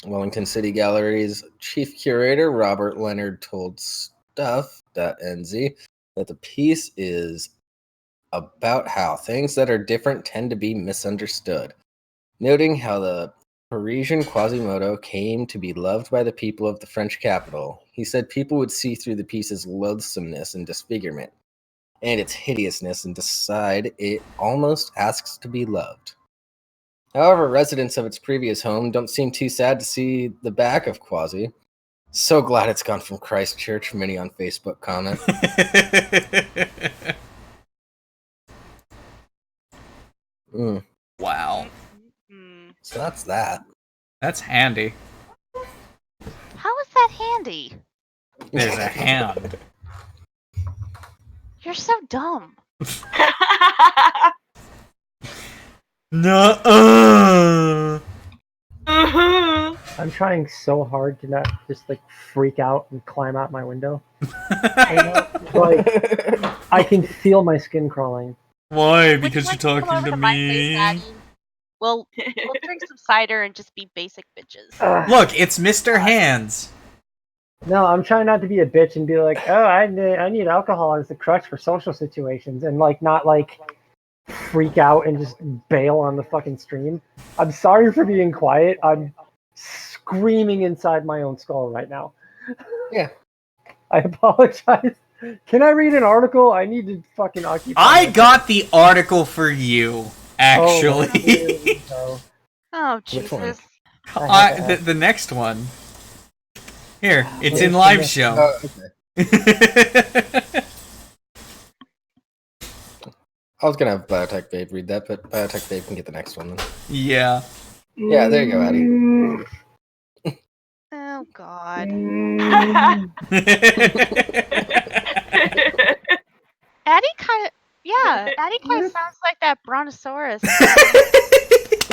Wellington City Gallery's chief curator, Robert Leonard, told Stuff.nz that the piece is about how things that are different tend to be misunderstood, noting how the Parisian Quasimodo came to be loved by the people of the French capital. He said people would see through the piece's loathsomeness and disfigurement, and its hideousness, and decide it almost asks to be loved. However, residents of its previous home don't seem too sad to see the back of Quasi. So glad it's gone from Christchurch, many on Facebook comment. Wow. So that's that. That's handy. How is that handy? There's a hand. You're so dumb. Nuh-uh. I'm trying so hard to not just like freak out and climb out my window. Like I can feel my skin crawling. Why? Would Because you you're like to come talking over to my place, me. Addie? We'll drink some cider and just be basic bitches. Look, it's Mr. Hands. No, I'm trying not to be a bitch and be like, oh, I need alcohol as a crutch for social situations, and like not like freak out and just bail on the fucking stream. I'm sorry for being quiet. I'm screaming inside my own skull right now. Yeah. I apologize. Can I read an article? I need to fucking occupy. I got the article for you, actually. Oh, Which one? Jesus. The next one. Here, it's in live show. Oh, okay. I was gonna have BiotechBabe read that, but BiotechBabe can get the next one then. Yeah. Yeah, there you go, Addie. Oh, God. Addie kind of... Yeah, Addie kind of sounds like that brontosaurus.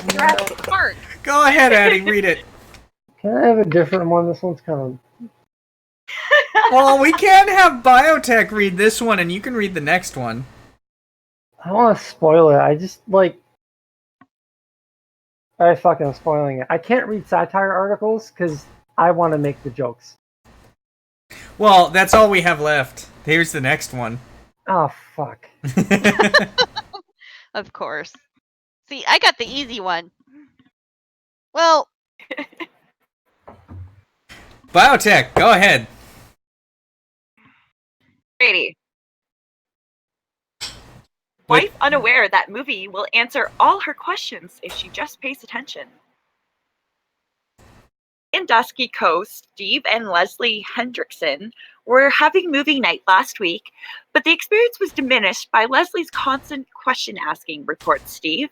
Jurassic Park. Go ahead, Addie, read it. Can I have a different one? This one's kind of... Well, we can have Biotech read this one, and you can read the next one. I don't want to spoil it. I just, like... I'm spoiling it. I can't read satire articles, because I want to make the jokes. Well, that's all we have left. Here's the next one. Oh, fuck. Of course. See, I got the easy one. Well... Biotech, go ahead. Brady, Wife unaware that movie will answer all her questions if she just pays attention. In Dusky Coast, Steve and Leslie Hendrickson were having movie night last week, but the experience was diminished by Leslie's constant question asking, reports Steve.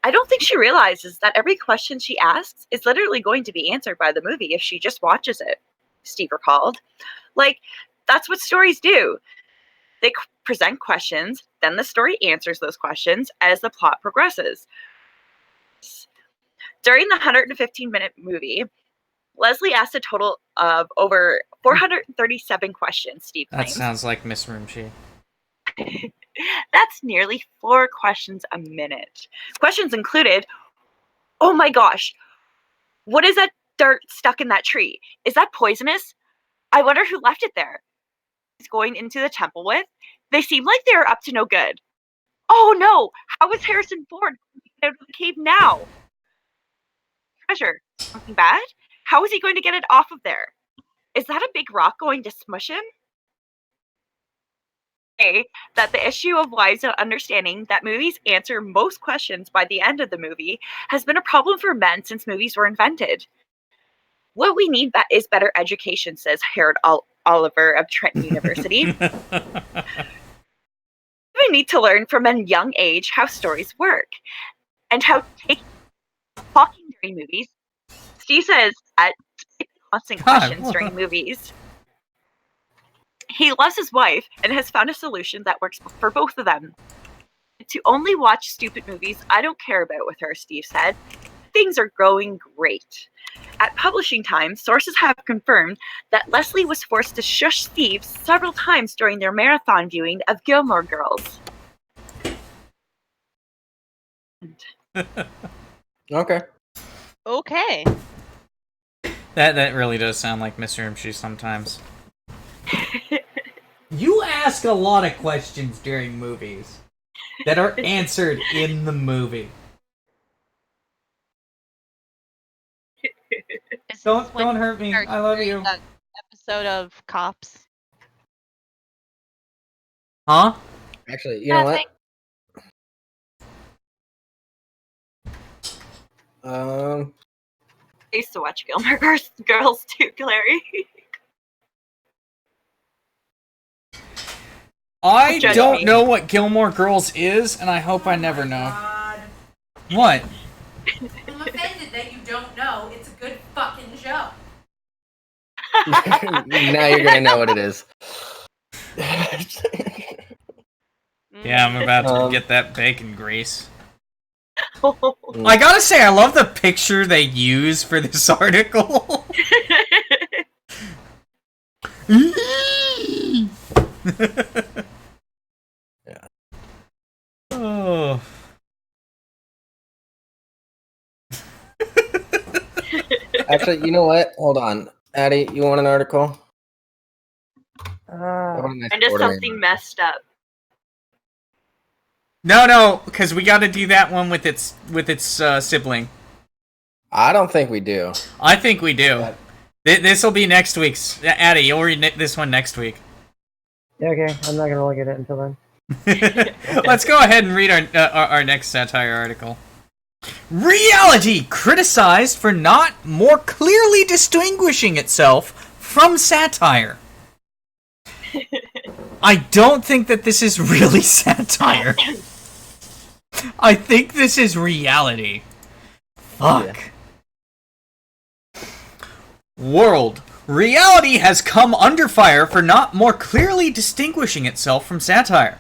I don't think she realizes that every question she asks is literally going to be answered by the movie if she just watches it, Steve recalled. Like, that's what stories do. They present questions, then the story answers those questions as the plot progresses. During the 115-minute movie, Leslie asked a total of over 437 questions, Steve claims. That sounds like Miss Rimshee. That's nearly 4 questions a minute. Questions included, oh my gosh, what is that dirt stuck in that tree? Is that poisonous? I wonder who left it there. He's going into the temple with? They seem like they're up to no good. Oh no, how is Harrison Ford out of the cave now? Treasure, something bad? How is he going to get it off of there? Is that a big rock going to smush him? That the issue of wives not understanding that movies answer most questions by the end of the movie has been a problem for men since movies were invented. What we need is better education, says Harold Oliver of Trenton University. We need to learn from a young age how stories work and how talking during movies. Steve says that constant questions during movies. He loves his wife and has found a solution that works for both of them. To only watch stupid movies I don't care about with her, Steve said. Things are going great. At publishing time, sources have confirmed that Leslie was forced to shush Steve several times during their marathon viewing of Gilmore Girls. Okay. Okay. That really does sound like Mr. Rimshee sometimes. You ask a lot of questions during movies that are answered in the movie. Don't hurt me. I love you. Episode of Cops. Huh? Actually, you know what? I used to watch Gilmore Girls too, Clary. I don't know what Gilmore Girls is, and I hope I never know. God. What? I'm offended that you don't know. It's a good fucking show. Now you're gonna know what it is. Yeah, I'm about to get that bacon grease. I gotta say, I love the picture they use for this article. Yeah. Oh. Actually, you know what? Hold on. Addie, you want an article? And just something messed up. No, because we got to do that one with its sibling. I don't think we do. I think we do. This will be next week's. Addie, you'll read this one next week. Yeah, okay. I'm not gonna look at it until then. Let's go ahead and read our next satire article. Reality criticized for not more clearly distinguishing itself from satire. I don't think that this is really satire. I think this is reality. Fuck. Yeah. World. Reality has come under fire for not more clearly distinguishing itself from satire.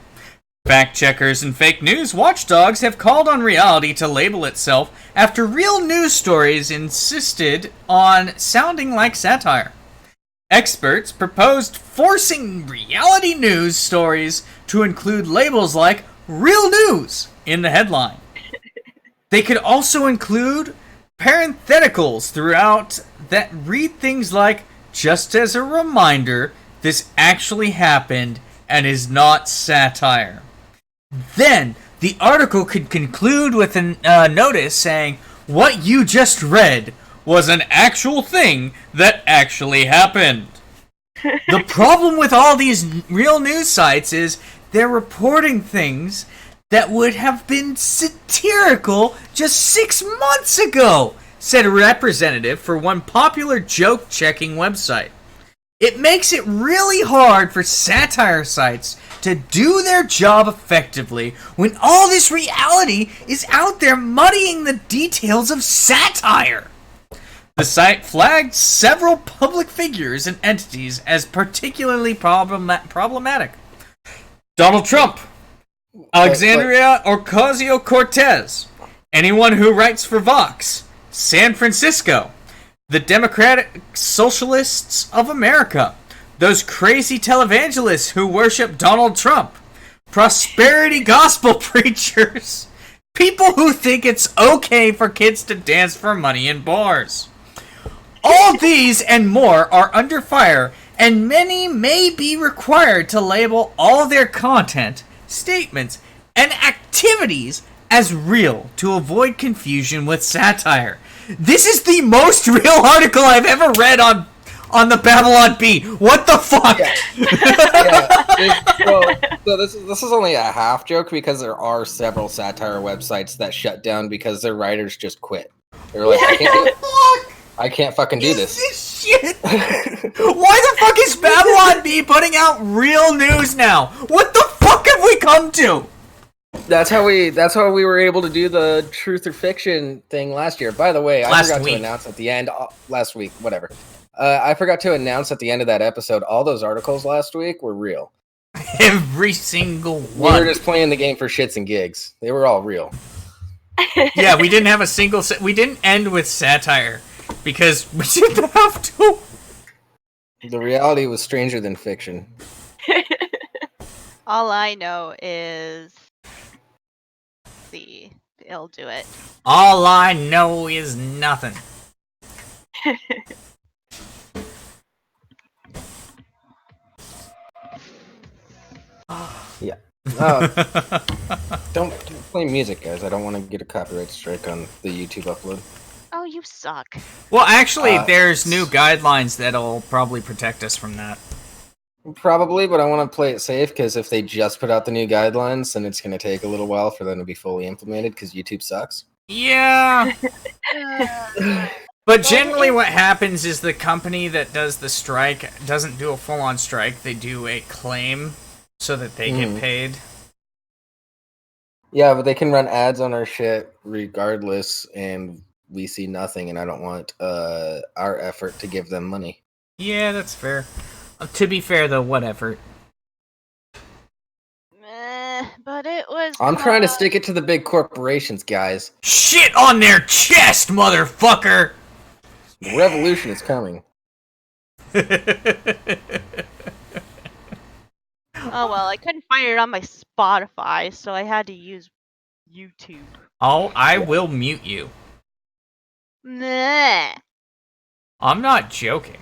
Fact checkers and fake news watchdogs have called on reality to label itself after real news stories insisted on sounding like satire. Experts proposed forcing reality news stories to include labels like real news in the headline. They could also include parentheticals throughout that read things like, just as a reminder, this actually happened and is not satire. Then, the article could conclude with a notice saying, what you just read was an actual thing that actually happened. The problem with all these real news sites is they're reporting things that would have been satirical just 6 months ago, said a representative for one popular joke-checking website. It makes it really hard for satire sites to do their job effectively when all this reality is out there muddying the details of satire. The site flagged several public figures and entities as particularly problematic. Donald Trump, Alexandria Ocasio-Cortez, anyone who writes for Vox, San Francisco, the Democratic Socialists of America, those crazy televangelists who worship Donald Trump, prosperity gospel preachers, people who think it's okay for kids to dance for money in bars. All these and more are under fire, and many may be required to label all their content, statements, and activities as real to avoid confusion with satire. This is the most real article I've ever read on the Babylon Bee. What the fuck? So this is only a half joke because there are several satire websites that shut down because their writers just quit. They're like, I can't fucking do this. Shit. Why the fuck is Babylon Bee putting out real news now? What the fuck have we come to? That's how we were able to do the truth or fiction thing last year. By the way, I forgot to announce at the end last week, whatever. I forgot to announce at the end of that episode all those articles last week were real. Every single one. We were just playing the game for shits and gigs. They were all real. Yeah, we didn't have a single we didn't end with satire because we didn't have to. The reality was stranger than fiction. All I know is it'll do it. All I know is nothing. Yeah. Don't play music, guys. I don't want to get a copyright strike on the YouTube upload. Oh, you suck. Well, actually, there's new guidelines that'll probably protect us from that. Probably, but I want to play it safe because if they just put out the new guidelines, then it's going to take a little while for them to be fully implemented because YouTube sucks. Yeah. But generally what happens is the company that does the strike doesn't do a full-on strike. They do a claim so that they get paid. Yeah, but they can run ads on our shit regardless, and we see nothing, and I don't want our effort to give them money. Yeah, that's fair. To be fair, though, whatever. But it was... I'm trying to stick it to the big corporations, guys. Shit on their chest, motherfucker! The revolution is coming. Oh, well, I couldn't find it on my Spotify, so I had to use YouTube. Oh, I will mute you. Nah. I'm not joking.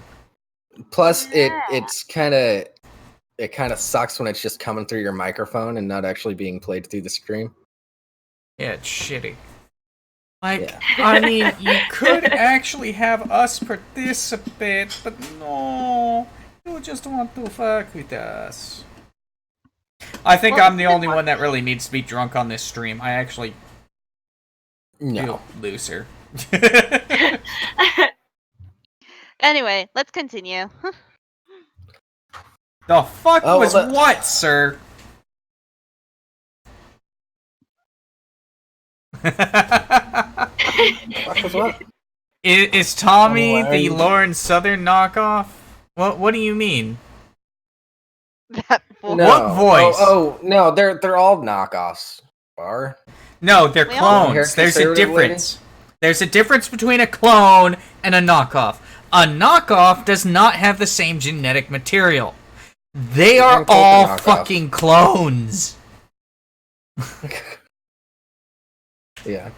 Plus, it kind of sucks when it's just coming through your microphone and not actually being played through the stream. Yeah, it's shitty. Like, yeah. I mean, you could actually have us participate, but no, you just want to fuck with us. I think I'm the only one that really needs to be drunk on this stream. I actually feel looser. Anyway, let's continue. The fuck was what, sir? What? Is Tommy the Lauren Southern knockoff? What do you mean? That voice. No. What voice? Oh no, they're all knockoffs. No, they're clones. There's a difference. There's a difference between a clone and a knockoff. A knockoff does not have the same genetic material. They are all fucking clones. Yeah.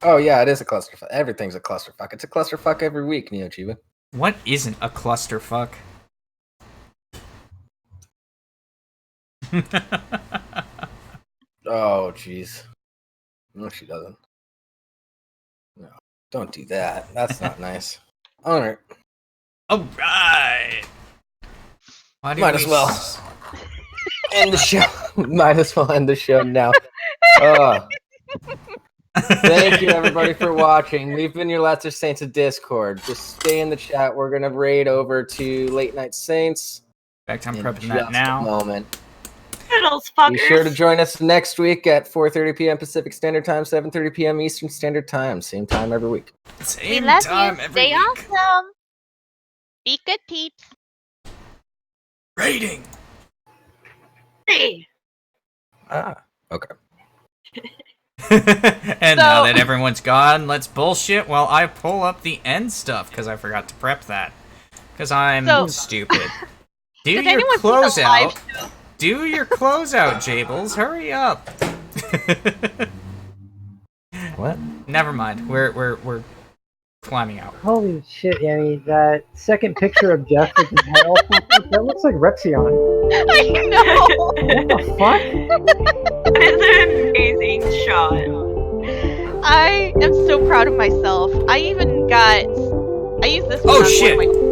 Oh yeah, it is a clusterfuck. Everything's a clusterfuck. It's a clusterfuck every week, Neo Chiba. What isn't a clusterfuck? Oh jeez. No, she doesn't. No, don't do that. That's not nice. All right. All right. Might as well. End the show. Might as well end the show now. Thank you, everybody, for watching. We've been your Lesser Saints of Discord. Just stay in the chat. We're going to raid over to Late Night Saints. In fact, I'm in prepping just that now. a moment. Fiddles fuckers. Be sure to join us next week at 4:30 p.m. Pacific Standard Time, 7:30 p.m. Eastern Standard Time. Same time every week. Same we love time you. every Stay week. awesome. Be good, peeps. Rating. Hey. Okay. And now that everyone's gone, let's bullshit while I pull up the end stuff, because I forgot to prep that. Because I'm stupid. Do Did your anyone see the live closeout. show? Do your closeout, Jables. Hurry up. What? Never mind. We're climbing out. Holy shit, Yami, that second picture of Jeff with his hair all fucked up, that looks like Rexion. I know. What the fuck? That is an amazing shot. I am so proud of myself. I used this one Oh, on shit. one of my